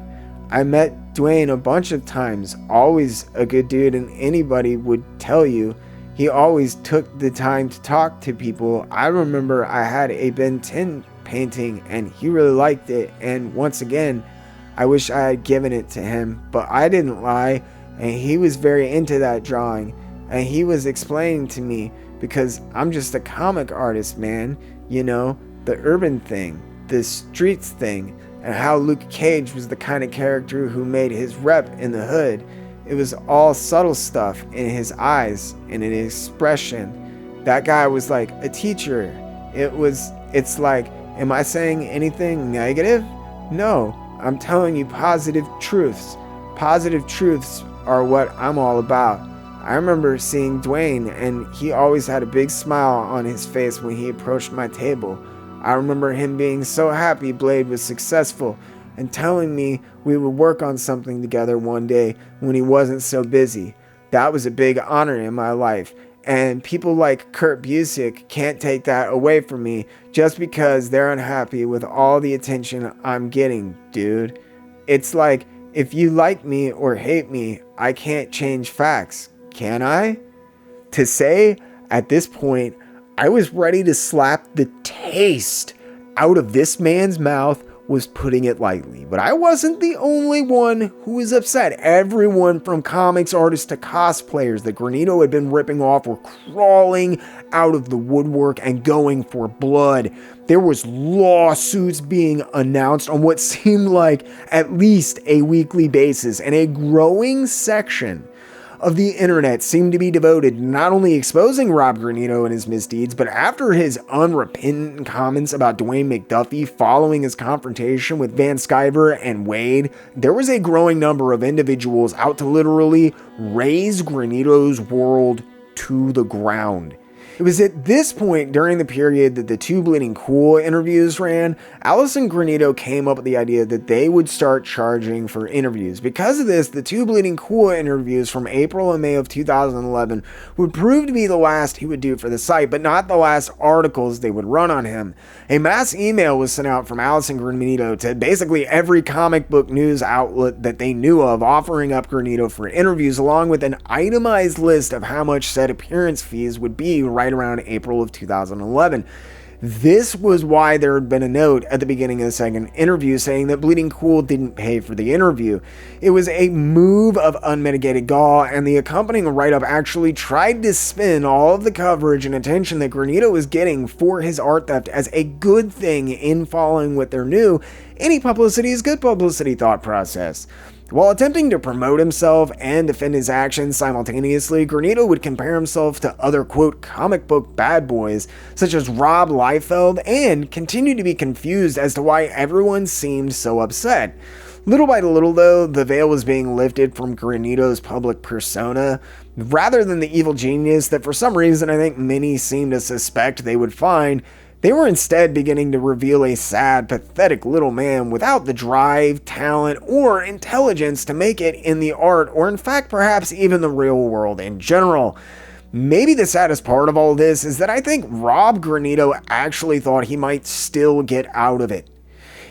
I met Dwayne a bunch of times, always a good dude, and anybody would tell you he always took the time to talk to people. I remember I had a Ben 10 painting and he really liked it, and once again, I wish I had given it to him, but I didn't lie, and he was very into that drawing, and he was explaining to me, because I'm just a comic artist, man, you know, the urban thing, the streets thing, and how Luke Cage was the kind of character who made his rep in the hood. It was all subtle stuff in his eyes and in his expression. That guy was like a teacher. It's like, am I saying anything negative? No, I'm telling you positive truths. Positive truths are what I'm all about. I remember seeing Dwayne, and he always had a big smile on his face when he approached my table. I remember him being so happy Blade was successful, and telling me we would work on something together one day when he wasn't so busy. That was a big honor in my life, and people like Kurt Busiek can't take that away from me just because they're unhappy with all the attention I'm getting, dude. It's like, if you like me or hate me, I can't change facts, can I? To say, at this point, I was ready to slap the taste out of this man's mouth was putting it lightly. But I wasn't the only one who was upset. Everyone from comics artists to cosplayers that Granito had been ripping off were crawling out of the woodwork and going for blood. There was lawsuits being announced on what seemed like at least a weekly basis, and a growing section of the internet seemed to be devoted to not only exposing Rob Granito and his misdeeds, but after his unrepentant comments about Dwayne McDuffie following his confrontation with Van Sciver and Wade, there was a growing number of individuals out to literally raze Granito's world to the ground. It was at this point during the period that the two Bleeding Cool interviews ran, Alice and Granito came up with the idea that they would start charging for interviews. Because of this, the two Bleeding Cool interviews from April and May of 2011 would prove to be the last he would do for the site, but not the last articles they would run on him. A mass email was sent out from Alice and Granito to basically every comic book news outlet that they knew of, offering up Granito for interviews, along with an itemized list of how much said appearance fees would be right around April of 2011. This was why there had been a note at the beginning of the second interview saying that Bleeding Cool didn't pay for the interview. It was a move of unmitigated gall, and the accompanying write-up actually tried to spin all of the coverage and attention that Granito was getting for his art theft as a good thing in following what they're new. Any publicity is good publicity thought process. While attempting to promote himself and defend his actions simultaneously, Granito would compare himself to other, quote, comic book bad boys, such as Rob Liefeld, and continue to be confused as to why everyone seemed so upset. Little by little, though, the veil was being lifted from Granito's public persona, rather than the evil genius that for some reason I think many seem to suspect they would find. They were instead beginning to reveal a sad, pathetic little man without the drive, talent, or intelligence to make it in the art, or in fact perhaps even the real world in general. Maybe the saddest part of all this is that I think Rob Granito actually thought he might still get out of it.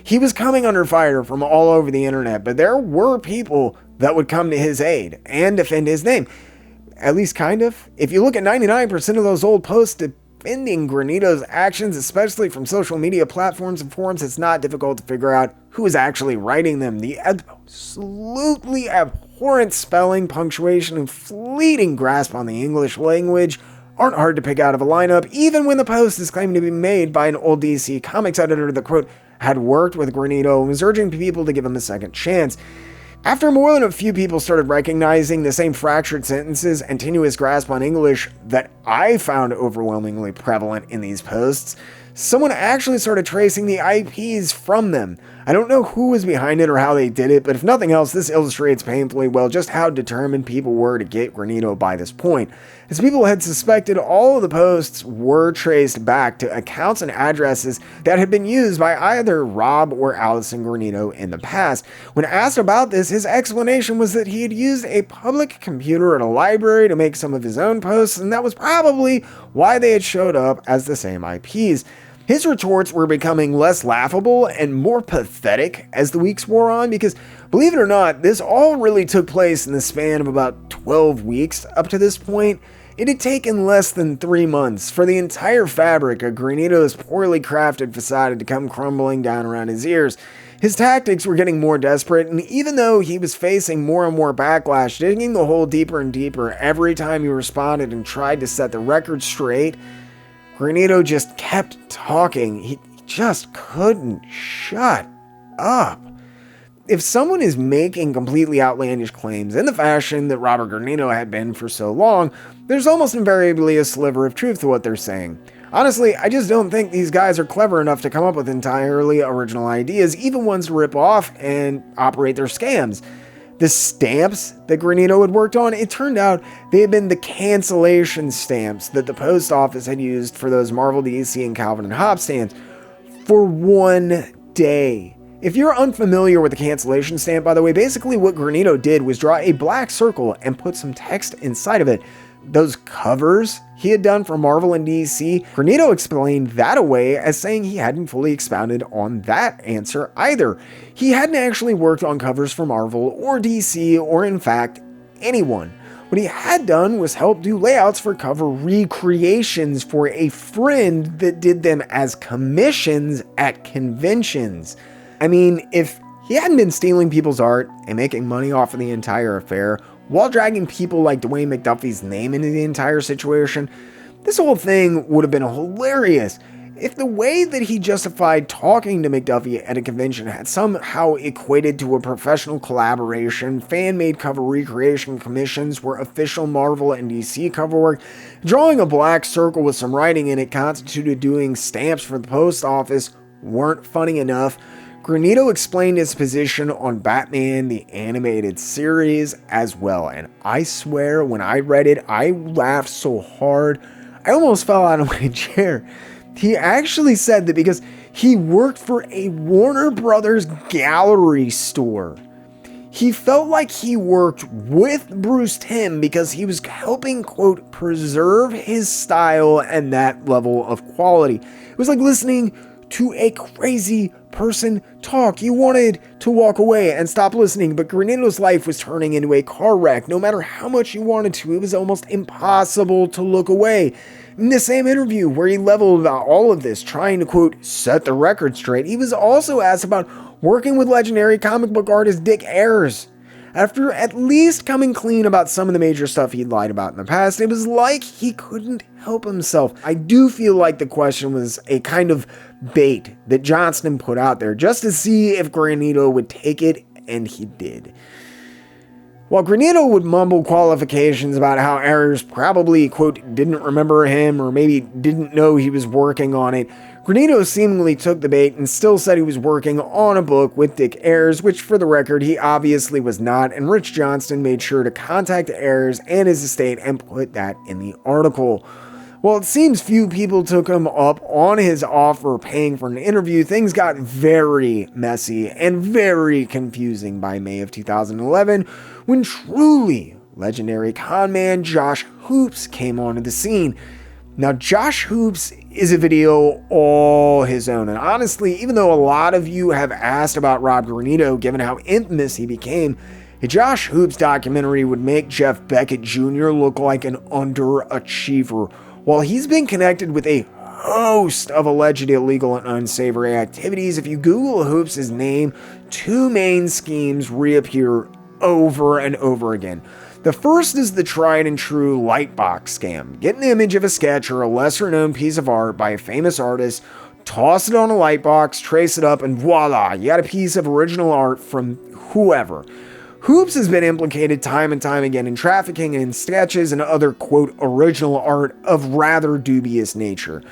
He was coming under fire from all over the internet, but there were people that would come to his aid and defend his name. At least kind of. If you look at 99% of those old posts defending Granito's actions, especially from social media platforms and forums, it's not difficult to figure out who is actually writing them. The absolutely abhorrent spelling, punctuation, and fleeting grasp on the English language aren't hard to pick out of a lineup, even when the post is claimed to be made by an old DC Comics editor that, quote, had worked with Granito and was urging people to give him a second chance. After more than a few people started recognizing the same fractured sentences and tenuous grasp on English that I found overwhelmingly prevalent in these posts, someone actually started tracing the IPs from them. I don't know who was behind it or how they did it, but if nothing else, this illustrates painfully well just how determined people were to get Granito by this point. As people had suspected, all of the posts were traced back to accounts and addresses that had been used by either Rob or Allison Granito in the past. When asked about this, his explanation was that he had used a public computer at a library to make some of his own posts, and that was probably why they had showed up as the same IPs. His retorts were becoming less laughable and more pathetic as the weeks wore on because, believe it or not, this all really took place in the span of about 12 weeks up to this point. It had taken less than 3 months for the entire fabric of Granito's poorly crafted facade to come crumbling down around his ears. His tactics were getting more desperate, and even though he was facing more and more backlash, digging the hole deeper and deeper every time he responded and tried to set the record straight, Granito just kept talking. He just couldn't shut up. If someone is making completely outlandish claims in the fashion that Robert Granito had been for so long, there's almost invariably a sliver of truth to what they're saying. Honestly, I just don't think these guys are clever enough to come up with entirely original ideas, even ones to rip off and operate their scams. The stamps that Granito had worked on, it turned out they had been the cancellation stamps that the post office had used for those Marvel, DC, and Calvin and Hobbes stands for one day. If you're unfamiliar with the cancellation stamp, by the way, basically what Granito did was draw a black circle and put some text inside of it. Those covers he had done for Marvel and DC, Granito explained that away as saying he hadn't fully expounded on that answer either. He hadn't actually worked on covers for Marvel or DC or in fact anyone. What he had done was help do layouts for cover recreations for a friend that did them as commissions at conventions. I mean, if he hadn't been stealing people's art and making money off of the entire affair, while dragging people like Dwayne McDuffie's name into the entire situation, this whole thing would have been hilarious. If the way that he justified talking to McDuffie at a convention had somehow equated to a professional collaboration, fan-made cover recreation commissions were official Marvel and DC cover work, drawing a black circle with some writing in it constituted doing stamps for the post office weren't funny enough, Granito explained his position on Batman the Animated Series as well, and I swear when I read it, I laughed so hard, I almost fell out of my chair. He actually said that because he worked for a Warner Brothers gallery store, he felt like he worked with Bruce Timm because he was helping, quote, preserve his style and that level of quality. It was like listening to a crazy person talk. You wanted to walk away and stop listening, but Granito's life was turning into a car wreck. No matter how much you wanted to, it was almost impossible to look away. In the same interview where he leveled about all of this, trying to, quote, set the record straight, he was also asked about working with legendary comic book artist Dick Ayers. After at least coming clean about some of the major stuff he'd lied about in the past, it was like he couldn't help himself. I do feel like the question was a kind of bait that Johnston put out there just to see if Granito would take it, and he did. While Granito would mumble qualifications about how Ayers probably, quote, didn't remember him or maybe didn't know he was working on it, Granito seemingly took the bait and still said he was working on a book with Dick Ayers, which for the record he obviously was not, and Rich Johnston made sure to contact Ayers and his estate and put that in the article. While it seems few people took him up on his offer paying for an interview, things got very messy and very confusing by May of 2011 when truly legendary conman Josh Hoops came onto the scene. Now, Josh Hoops is a video all his own, and honestly, even though a lot of you have asked about Rob Granito, given how infamous he became, a Josh Hoops documentary would make Jeff Beckett Jr. look like an underachiever. While he's been connected with a host of alleged illegal and unsavory activities, if you Google Hoops' name, two main schemes reappear over and over again. The first is the tried and true lightbox scam. Get an image of a sketch or a lesser known piece of art by a famous artist, toss it on a lightbox, trace it up, and voila, you got a piece of original art from whoever. Hoops has been implicated time and time again in trafficking in sketches and other, quote, original art of rather dubious nature.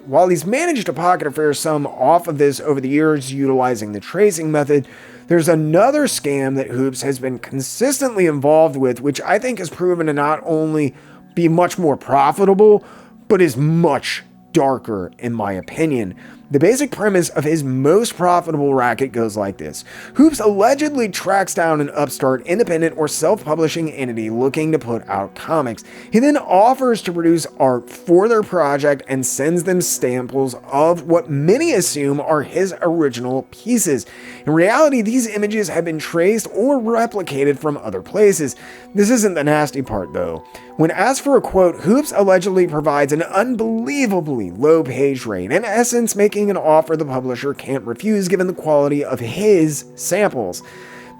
While he's managed to pocket a fair sum off of this over the years utilizing the tracing method, there's another scam that Hoops has been consistently involved with, which I think has proven to not only be much more profitable, but is much darker in my opinion. The basic premise of his most profitable racket goes like this. Hoops allegedly tracks down an upstart, independent, or self-publishing entity looking to put out comics. He then offers to produce art for their project and sends them samples of what many assume are his original pieces. In reality, these images have been traced or replicated from other places. This isn't the nasty part, though. When asked for a quote, Hoops allegedly provides an unbelievably low page rate, in essence making an offer the publisher can't refuse given the quality of his samples.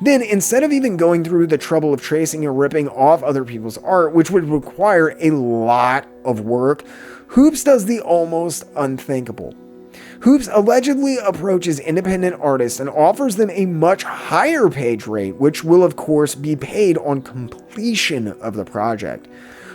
Then, instead of even going through the trouble of tracing or ripping off other people's art, which would require a lot of work, Hoops does the almost unthinkable. Hoops allegedly approaches independent artists and offers them a much higher page rate, which will of course be paid on completion of the project.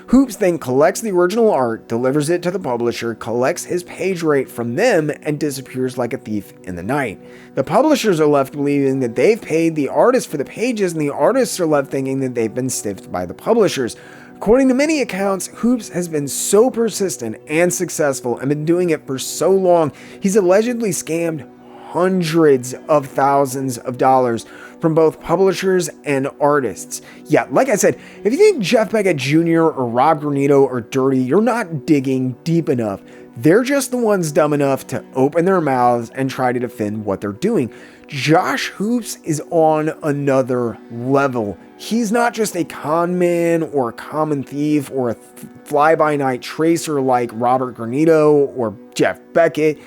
Hoops then collects the original art, delivers it to the publisher, collects his page rate from them, and disappears like a thief in the night. The publishers are left believing that they've paid the artist for the pages, and the artists are left thinking that they've been stiffed by the publishers. According to many accounts, Hoops has been so persistent and successful and been doing it for so long, he's allegedly scammed hundreds of thousands of dollars from both publishers and artists. Yeah, like I said, if you think Jeff Beckett Jr. or Rob Granito are dirty, you're not digging deep enough. They're just the ones dumb enough to open their mouths and try to defend what they're doing. Josh Hoops is on another level. He's not just a con man or a common thief or a fly-by-night tracer like Robert Granito or Jeff Beckett.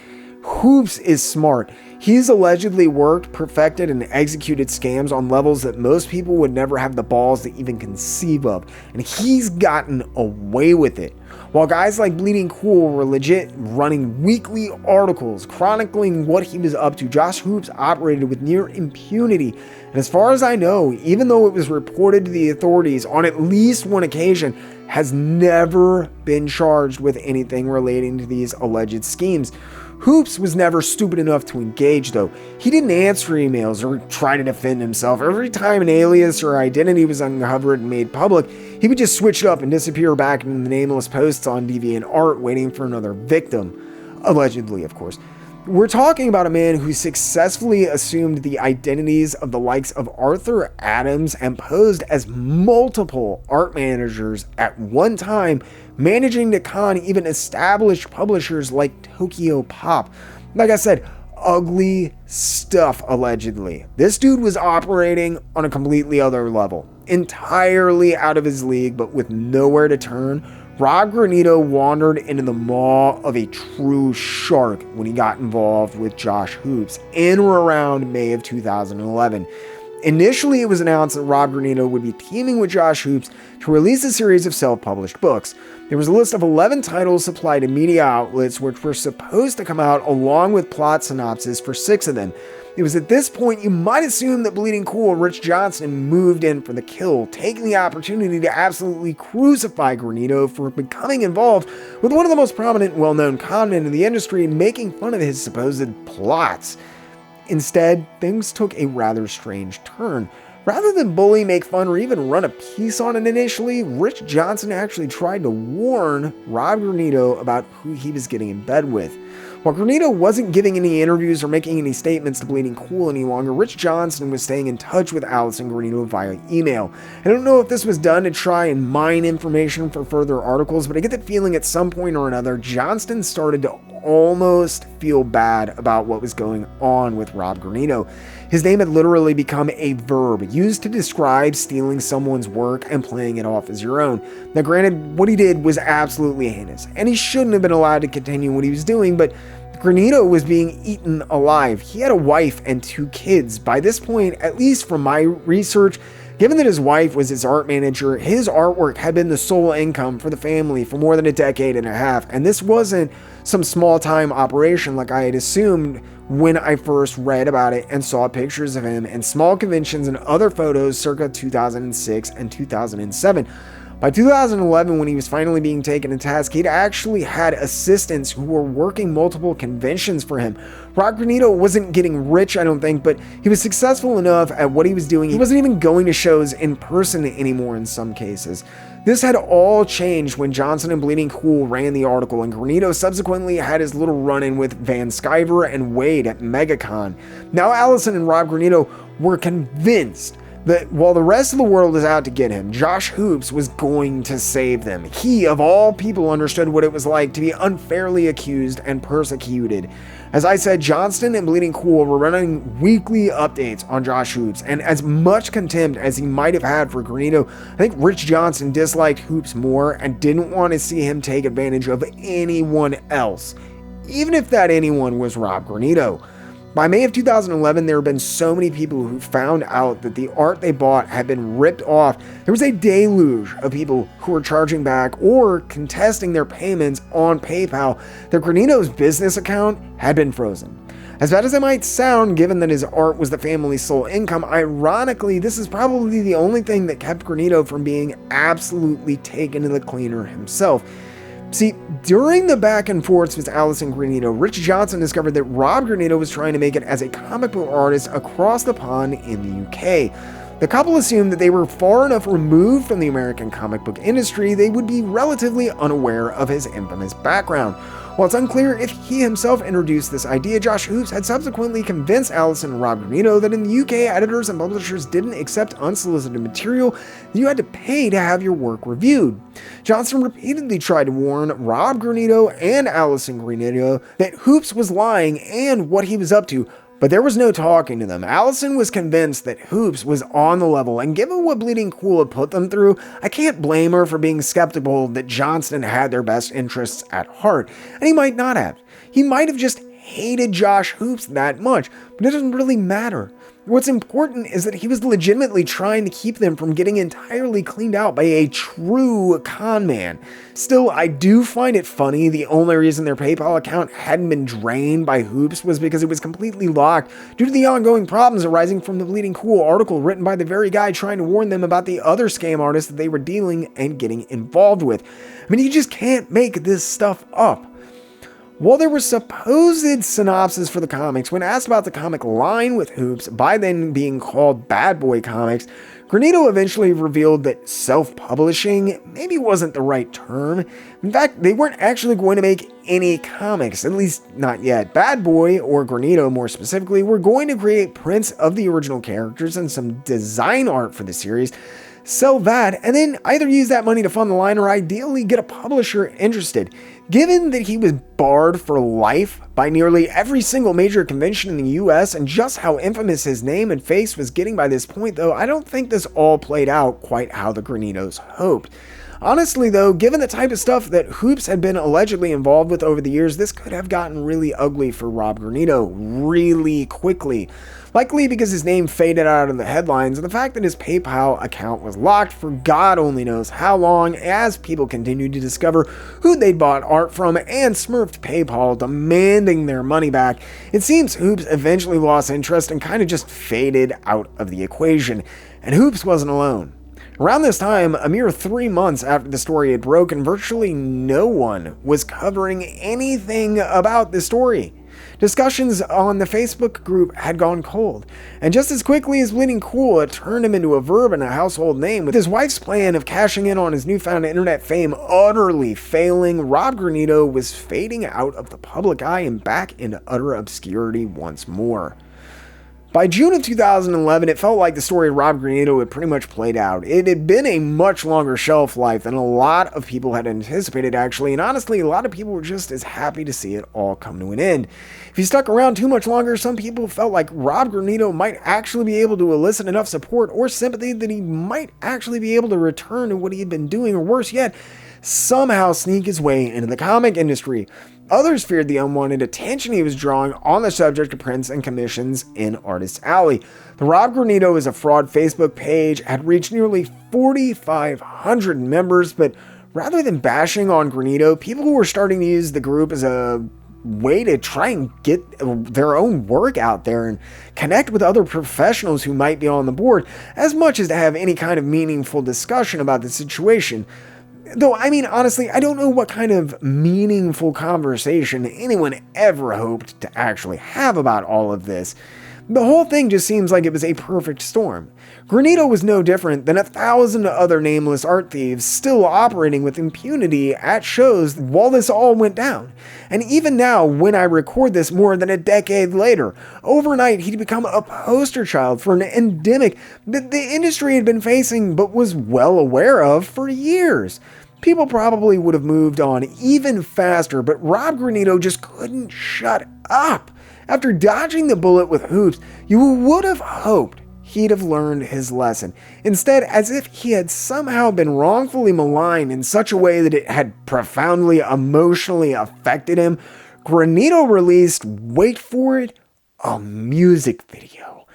Hoops is smart. He's allegedly worked, perfected, and executed scams on levels that most people would never have the balls to even conceive of, and he's gotten away with it. While guys like Bleeding Cool were legit running weekly articles chronicling what he was up to, Josh Hoops operated with near impunity, and as far as I know, even though it was reported to the authorities on at least one occasion, has never been charged with anything relating to these alleged schemes. Hoops was never stupid enough to engage, though. He didn't answer emails or try to defend himself. Every time an alias or identity was uncovered and made public, he would just switch it up and disappear back into the nameless posts on DeviantArt waiting for another victim. Allegedly, of course. We're talking about a man who successfully assumed the identities of the likes of Arthur Adams and posed as multiple art managers at one time, managing to con even established publishers like Tokyo Pop. Like I said, ugly stuff allegedly. This dude was operating on a completely other level, entirely out of his league, but with nowhere to turn. Rob Granito wandered into the maw of a true shark when he got involved with Josh Hoops in or around May of 2011. Initially, it was announced that Rob Granito would be teaming with Josh Hoops to release a series of self-published books. There was a list of 11 titles supplied to media outlets which were supposed to come out along with plot synopses for 6 of them. It was at this point you might assume that Bleeding Cool Rich Johnston moved in for the kill, taking the opportunity to absolutely crucify Granito for becoming involved with one of the most prominent well-known conmen in the industry, making fun of his supposed plots. Instead, things took a rather strange turn. Rather than bully, make fun, or even run a piece on it initially, Rich Johnston actually tried to warn Rob Granito about who he was getting in bed with. While Granito wasn't giving any interviews or making any statements to Bleeding Cool any longer, Rich Johnston was staying in touch with Allison Granito via email. I don't know if this was done to try and mine information for further articles, but I get the feeling at some point or another, Johnston started to almost feel bad about what was going on with Rob Granito. His name had literally become a verb used to describe stealing someone's work and playing it off as your own. Now granted, what he did was absolutely heinous, and he shouldn't have been allowed to continue what he was doing, but Granito was being eaten alive. He had a wife and 2 kids. By this point, at least from my research, given that his wife was his art manager, his artwork had been the sole income for the family for more than a decade and a half, and this wasn't some small-time operation like I had assumed when I first read about it and saw pictures of him in small conventions and other photos circa 2006 and 2007. By 2011, when he was finally being taken to task, he'd actually had assistants who were working multiple conventions for him. Rob Granito wasn't getting rich, I don't think, but he was successful enough at what he was doing. He wasn't even going to shows in person anymore in some cases. This had all changed when Johnson and Bleeding Cool ran the article, and Granito subsequently had his little run-in with Van Sciver and Wade at MegaCon. Now Allison and Rob Granito were convinced that while the rest of the world is out to get him, Josh Hoops was going to save them. He, of all people, understood what it was like to be unfairly accused and persecuted. As I said, Johnston and Bleeding Cool were running weekly updates on Josh Hoops, and as much contempt as he might have had for Granito, I think Rich Johnston disliked Hoops more and didn't want to see him take advantage of anyone else, even if that anyone was Rob Granito. By May of 2011, there had been so many people who found out that the art they bought had been ripped off. There was a deluge of people who were charging back or contesting their payments on PayPal that Granito's business account had been frozen. As bad as it might sound, given that his art was the family's sole income, ironically, this is probably the only thing that kept Granito from being absolutely taken to the cleaner himself. See, during the back and forths with Allison Granito, Rich Johnston discovered that Rob Granito was trying to make it as a comic book artist across the pond in the UK. The couple assumed that they were far enough removed from the American comic book industry, they would be relatively unaware of his infamous background. While it's unclear if he himself introduced this idea, Josh Hoops had subsequently convinced Allison and Rob Granito that in the UK, editors and publishers didn't accept unsolicited material, that you had to pay to have your work reviewed. Johnston repeatedly tried to warn Rob Granito and Allison Granito that Hoops was lying and what he was up to, but there was no talking to them. Allison was convinced that Hoops was on the level, and given what Bleeding Cool had put them through, I can't blame her for being skeptical that Johnston had their best interests at heart, and he might not have. He might have just hated Josh Hoops that much, but it doesn't really matter. What's important is that he was legitimately trying to keep them from getting entirely cleaned out by a true con man. Still, I do find it funny the only reason their PayPal account hadn't been drained by Hoops was because it was completely locked due to the ongoing problems arising from the Bleeding Cool article written by the very guy trying to warn them about the other scam artists that they were dealing and getting involved with. I mean, you just can't make this stuff up. While there were supposed synopses for the comics, when asked about the comic line with Hoops, by then being called Bad Boy Comics, Granito eventually revealed that self-publishing maybe wasn't the right term. In fact, they weren't actually going to make any comics, at least not yet. Bad Boy, or Granito more specifically, were going to create prints of the original characters and some design art for the series, sell that, and then either use that money to fund the line or ideally get a publisher interested. Given that he was barred for life by nearly every single major convention in the US and just how infamous his name and face was getting by this point, though, I don't think this all played out quite how the Granitos hoped. Honestly though, given the type of stuff that Hoops had been allegedly involved with over the years, this could have gotten really ugly for Rob Granito really quickly. Likely because his name faded out of the headlines and the fact that his PayPal account was locked for God only knows how long as people continued to discover who they'd bought art from and smurfed PayPal demanding their money back. It seems Hoops eventually lost interest and kind of just faded out of the equation. And Hoops wasn't alone. Around this time, a mere 3 months after the story had broken, virtually no one was covering anything about the story. Discussions on the Facebook group had gone cold, and just as quickly as Bleeding Cool had turned him into a verb and a household name, with his wife's plan of cashing in on his newfound internet fame utterly failing, Rob Granito was fading out of the public eye and back into utter obscurity once more. By June of 2011, it felt like the story of Rob Granito had pretty much played out. It had been a much longer shelf life than a lot of people had anticipated, actually, and honestly, a lot of people were just as happy to see it all come to an end. If he stuck around too much longer, some people felt like Rob Granito might actually be able to elicit enough support or sympathy that he might actually be able to return to what he had been doing, or worse yet, somehow sneak his way into the comic industry. Others feared the unwanted attention he was drawing on the subject of prints and commissions in Artist's Alley. The Rob Granito is a Fraud Facebook page had reached nearly 4,500 members, but rather than bashing on Granito, people were starting to use the group as a way to try and get their own work out there and connect with other professionals who might be on the board, as much as to have any kind of meaningful discussion about the situation. Though, I mean, honestly, I don't know what kind of meaningful conversation anyone ever hoped to actually have about all of this. The whole thing just seems like it was a perfect storm. Granito was no different than 1,000 other nameless art thieves still operating with impunity at shows while this all went down. And even now, when I record this more than a decade later, overnight he'd become a poster child for an endemic that the industry had been facing but was well aware of for years. People probably would have moved on even faster, but Rob Granito just couldn't shut up. After dodging the bullet with Hoops, you would have hoped he'd have learned his lesson. Instead, as if he had somehow been wrongfully maligned in such a way that it had profoundly emotionally affected him, Granito released, wait for it, a music video.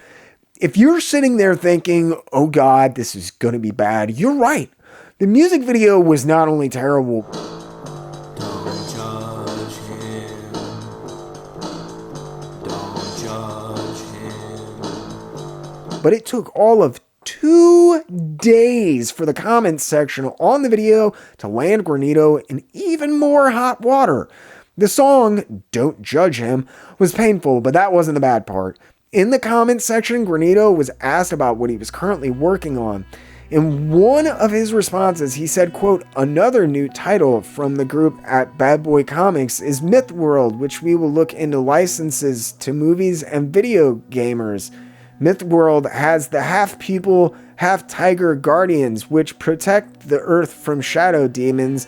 If you're sitting there thinking, oh God, this is going to be bad, you're right. The music video was not only terrible, Don't judge him. Don't judge him. but it took all of 2 days for the comments section on the video to land Granito in even more hot water. The song, Don't Judge Him, was painful, but that wasn't the bad part. In the comments section, Granito was asked about what he was currently working on. In one of his responses, he said, quote, another new title from the group at Bad Boy Comics is Myth World, which we will look into licenses to movies and video gamers. Myth World has the half-people, half-tiger guardians, which protect the earth from shadow demons,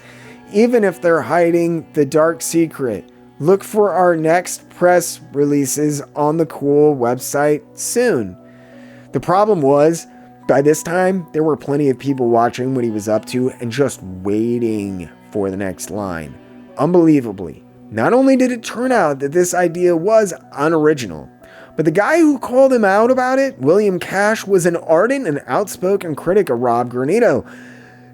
even if they're hiding the dark secret. Look for our next press releases on the cool website soon. The problem was, by this time, there were plenty of people watching what he was up to and just waiting for the next line. Unbelievably, not only did it turn out that this idea was unoriginal, but the guy who called him out about it, William Cash, was an ardent and outspoken critic of Rob Granito.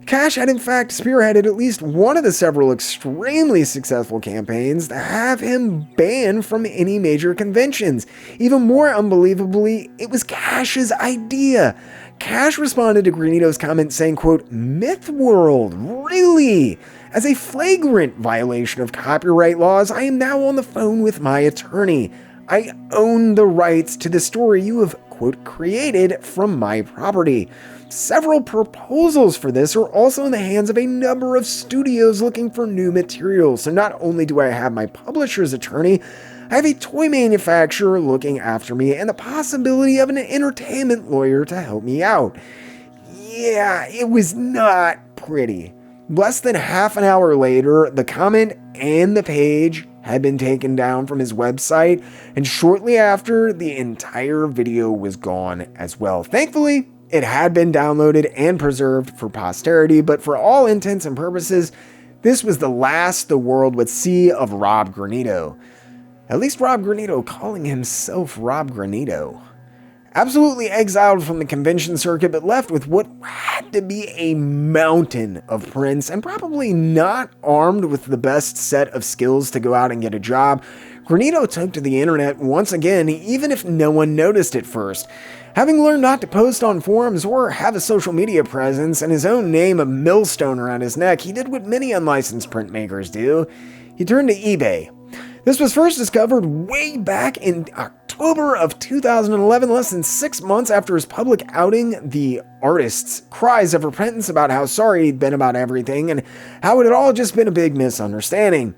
Cash had in fact spearheaded at least one of the several extremely successful campaigns to have him banned from any major conventions. Even more unbelievably, it was Cash's idea. Cash responded to Granito's comment saying, quote, Myth World, really? As a flagrant violation of copyright laws, I am now on the phone with my attorney. I own the rights to the story you have, quote, created from my property. Several proposals for this are also in the hands of a number of studios looking for new material. So not only do I have my publisher's attorney, I have a toy manufacturer looking after me and the possibility of an entertainment lawyer to help me out. Yeah, it was not pretty. Less than half an hour later, the comment and the page had been taken down from his website, and shortly after, the entire video was gone as well. Thankfully, It had been downloaded and preserved for posterity, but for all intents and purposes, this was the last the world would see of Rob Granito. At least Rob Granito calling himself Rob Granito. Absolutely exiled from the convention circuit, but left with what had to be a mountain of prints and probably not armed with the best set of skills to go out and get a job, Granito took to the internet once again, even if no one noticed at first. Having learned not to post on forums or have a social media presence and his own name of Milestone around his neck, he did what many unlicensed printmakers do. He turned to eBay. This was first discovered way back in October of 2011, less than 6 months after his public outing the artist's cries of repentance about how sorry he'd been about everything and how it had all just been a big misunderstanding.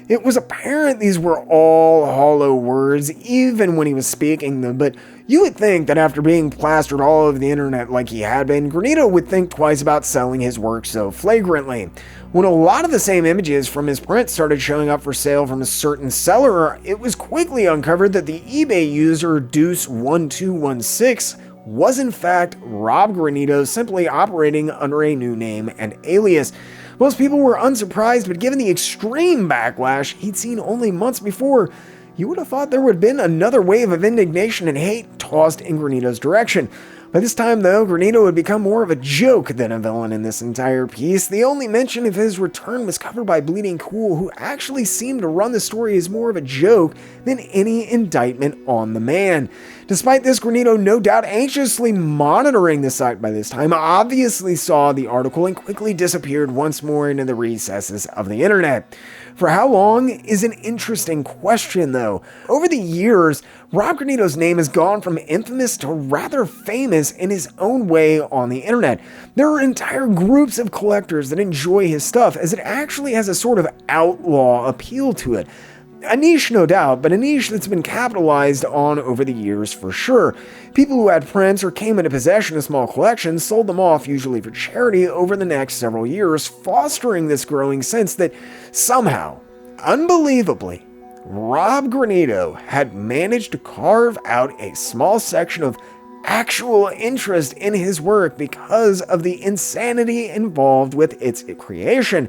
It was apparent these were all hollow words, even when he was speaking them, but you would think that after being plastered all over the internet like he had been, Granito would think twice about selling his work so flagrantly. When a lot of the same images from his print started showing up for sale from a certain seller, it was quickly uncovered that the eBay user Deuce1216 was in fact Rob Granito, simply operating under a new name and alias. Most people were unsurprised, but given the extreme backlash he'd seen only months before, you would have thought there would have been another wave of indignation and hate tossed in Granito's direction. By this time, though, Granito had become more of a joke than a villain in this entire piece. The only mention of his return was covered by Bleeding Cool, who actually seemed to run the story as more of a joke than any indictment on the man. Despite this, Granito, no doubt anxiously monitoring the site by this time, obviously saw the article and quickly disappeared once more into the recesses of the internet. For how long is an interesting question, though. Over the years, Rob Granito's name has gone from infamous to rather famous in his own way on the internet. There are entire groups of collectors that enjoy his stuff, as it actually has a sort of outlaw appeal to it. A niche, no doubt, but a niche that's been capitalized on over the years for sure. People who had prints or came into possession of small collections sold them off, usually for charity, over the next several years, fostering this growing sense that somehow, unbelievably, Rob Granito had managed to carve out a small section of actual interest in his work because of the insanity involved with its creation.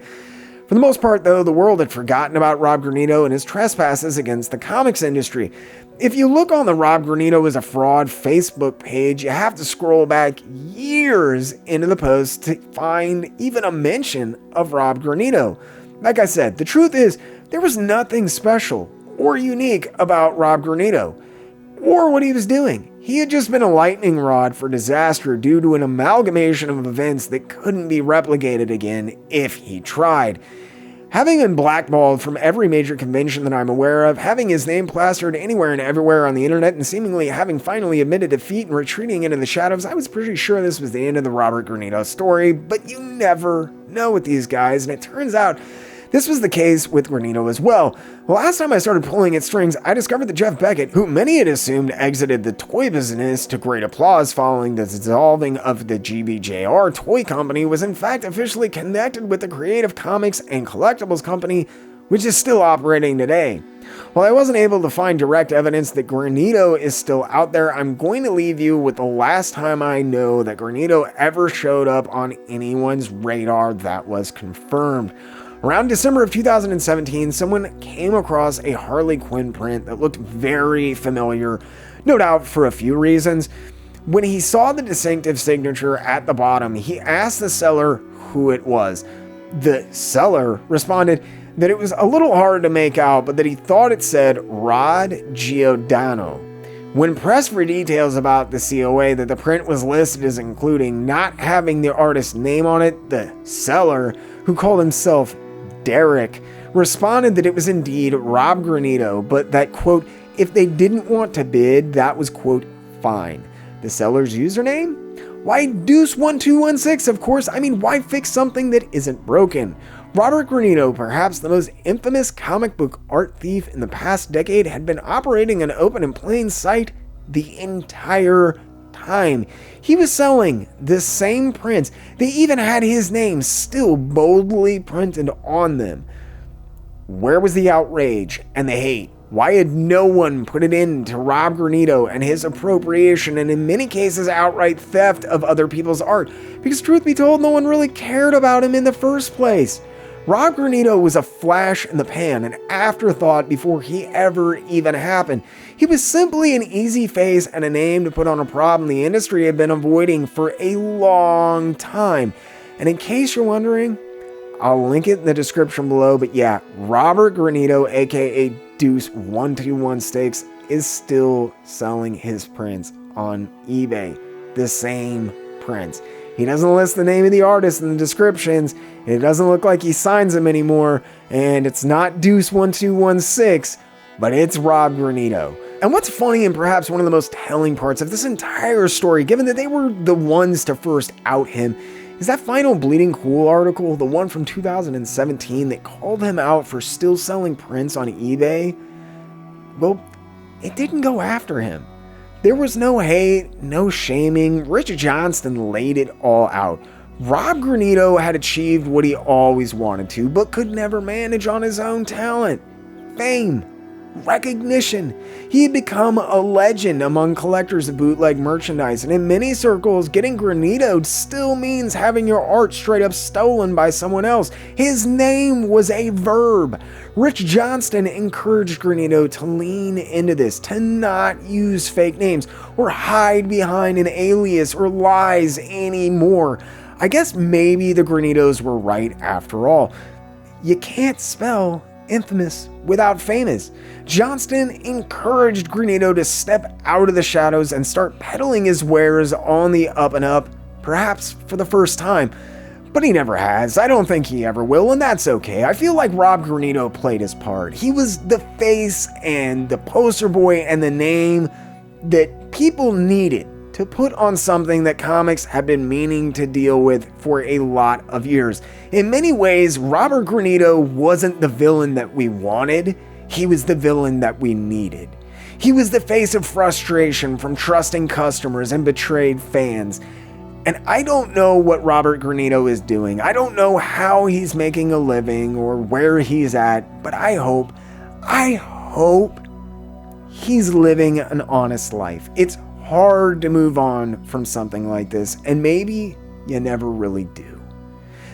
For the most part, though, the world had forgotten about Rob Granito and his trespasses against the comics industry. If you look on the Rob Granito is a Fraud Facebook page, you have to scroll back years into the post to find even a mention of Rob Granito. Like I said, the truth is, there was nothing special or unique about Rob Granito or what he was doing. He had just been a lightning rod for disaster due to an amalgamation of events that couldn't be replicated again if he tried. Having been blackballed from every major convention that I'm aware of, having his name plastered anywhere and everywhere on the internet, and seemingly having finally admitted defeat and retreating into the shadows, I was pretty sure this was the end of the Robert Granito story, but you never know with these guys, and it turns out this was the case with Granito as well. The last time I started pulling at strings, I discovered that Jeff Beckett, who many had assumed exited the toy business to great applause following the dissolving of the GBJR toy company, was in fact officially connected with the Creative Comics and Collectibles company, which is still operating today. While I wasn't able to find direct evidence that Granito is still out there, I'm going to leave you with the last time I know that Granito ever showed up on anyone's radar that was confirmed. Around December of 2017, someone came across a Harley Quinn print that looked very familiar, no doubt for a few reasons. When he saw the distinctive signature at the bottom, he asked the seller who it was. The seller responded that it was a little hard to make out, but that he thought it said Rod Giordano. When pressed for details about the COA that the print was listed as including not having the artist's name on it, the seller, who called himself Derek, responded that it was indeed Rob Granito, but that, quote, if they didn't want to bid, that was, quote, fine. The seller's username? Why Deuce1216, of course. I mean, why fix something that isn't broken? Robert Granito, perhaps the most infamous comic book art thief in the past decade, had been operating an open and plain sight the entire time. He was selling the same prints. They even had his name still boldly printed on them. Where was the outrage and the hate Why had no one put an end to Rob Granito and his appropriation and in many cases outright theft of other people's art? Because truth be told, no one really cared about him in the first place. Rob Granito was a flash in the pan, an afterthought before he ever even happened. He was simply an easy face and a name to put on a problem the industry had been avoiding for a long time. And in case you're wondering, I'll link it in the description below, but yeah, Robert Granito, aka Deuce 121 Sticks, is still selling his prints on eBay. The same prints. He doesn't list the name of the artist in the descriptions, and it doesn't look like he signs them anymore, and it's not Deuce 1216, but it's Rob Granito. And what's funny and perhaps one of the most telling parts of this entire story, given that they were the ones to first out him, is that final Bleeding Cool article, the one from 2017 that called him out for still selling prints on eBay. Well, it didn't go after him. There was no hate, no shaming. Rich Johnston laid it all out. Rob Granito had achieved what he always wanted to, but could never manage on his own talent. Fame. Recognition. He had become a legend among collectors of bootleg merchandise, and in many circles, getting Granitoed still means having your art straight up stolen by someone else. His name was a verb. Rich Johnston encouraged Granito to lean into this, to not use fake names or hide behind an alias or lies anymore. I guess maybe the Granitos were right after all. You can't spell infamous without famous. Johnston encouraged Granito to step out of the shadows and start peddling his wares on the up and up, perhaps for the first time. But he never has. I don't think he ever will, and that's okay. I feel like Rob Granito played his part. He was the face and the poster boy and the name that people needed to put on something that comics have been meaning to deal with for a lot of years. In many ways, Robert Granito wasn't the villain that we wanted, he was the villain that we needed. He was the face of frustration from trusting customers and betrayed fans. And I don't know what Robert Granito is doing. I don't know how he's making a living or where he's at, but I hope he's living an honest life. It's hard to move on from something like this, and maybe you never really do.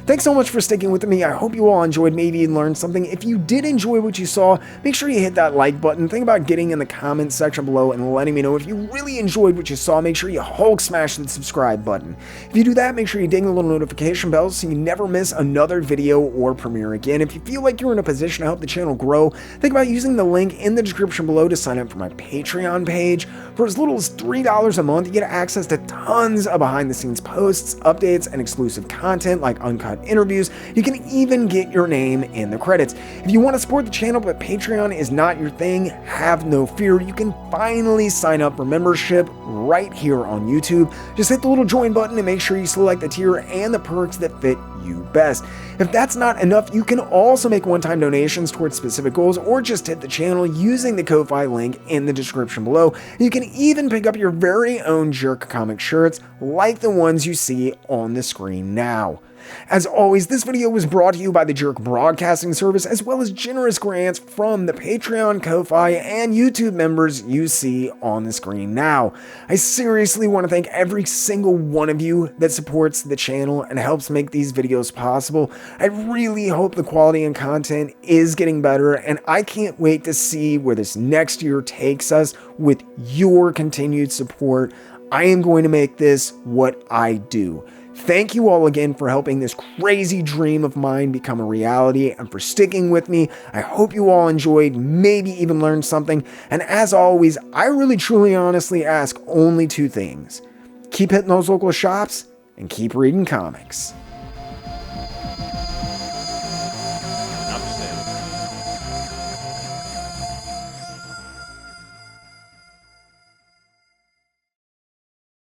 Thanks so much for sticking with me. I hope you all enjoyed, maybe you learned something. If you did enjoy what you saw, make sure you hit that like button. Think about getting in the comments section below and letting me know if you really enjoyed what you saw. Make sure you Hulk smash the subscribe button. If you do that, make sure you ding the little notification bell so you never miss another video or premiere again. If you feel like you're in a position to help the channel grow, think about using the link in the description below to sign up for my Patreon page. For as little as $3 a month, you get access to tons of behind the scenes posts, updates, and exclusive content like uncut interviews. You can even get your name in the credits. If you want to support the channel but Patreon is not your thing, have no fear. You can finally sign up for membership right here on YouTube. Just hit the little join button and make sure you select the tier and the perks that fit you best. If that's not enough, you can also make one-time donations towards specific goals or just hit the channel using the Ko-Fi link in the description below. You can even pick up your very own Jerk comic shirts like the ones you see on the screen now. As always, this video was brought to you by the Jerk Broadcasting Service, as well as generous grants from the Patreon, Ko-Fi, and YouTube members you see on the screen now. I seriously want to thank every single one of you that supports the channel and helps make these videos possible. I really hope the quality and content is getting better, and I can't wait to see where this next year takes us with your continued support. I am going to make this what I do. Thank you all again for helping this crazy dream of mine become a reality and for sticking with me. I hope you all enjoyed, maybe even learned something. And as always, I really, truly, honestly ask only two things. Keep hitting those local shops and keep reading comics.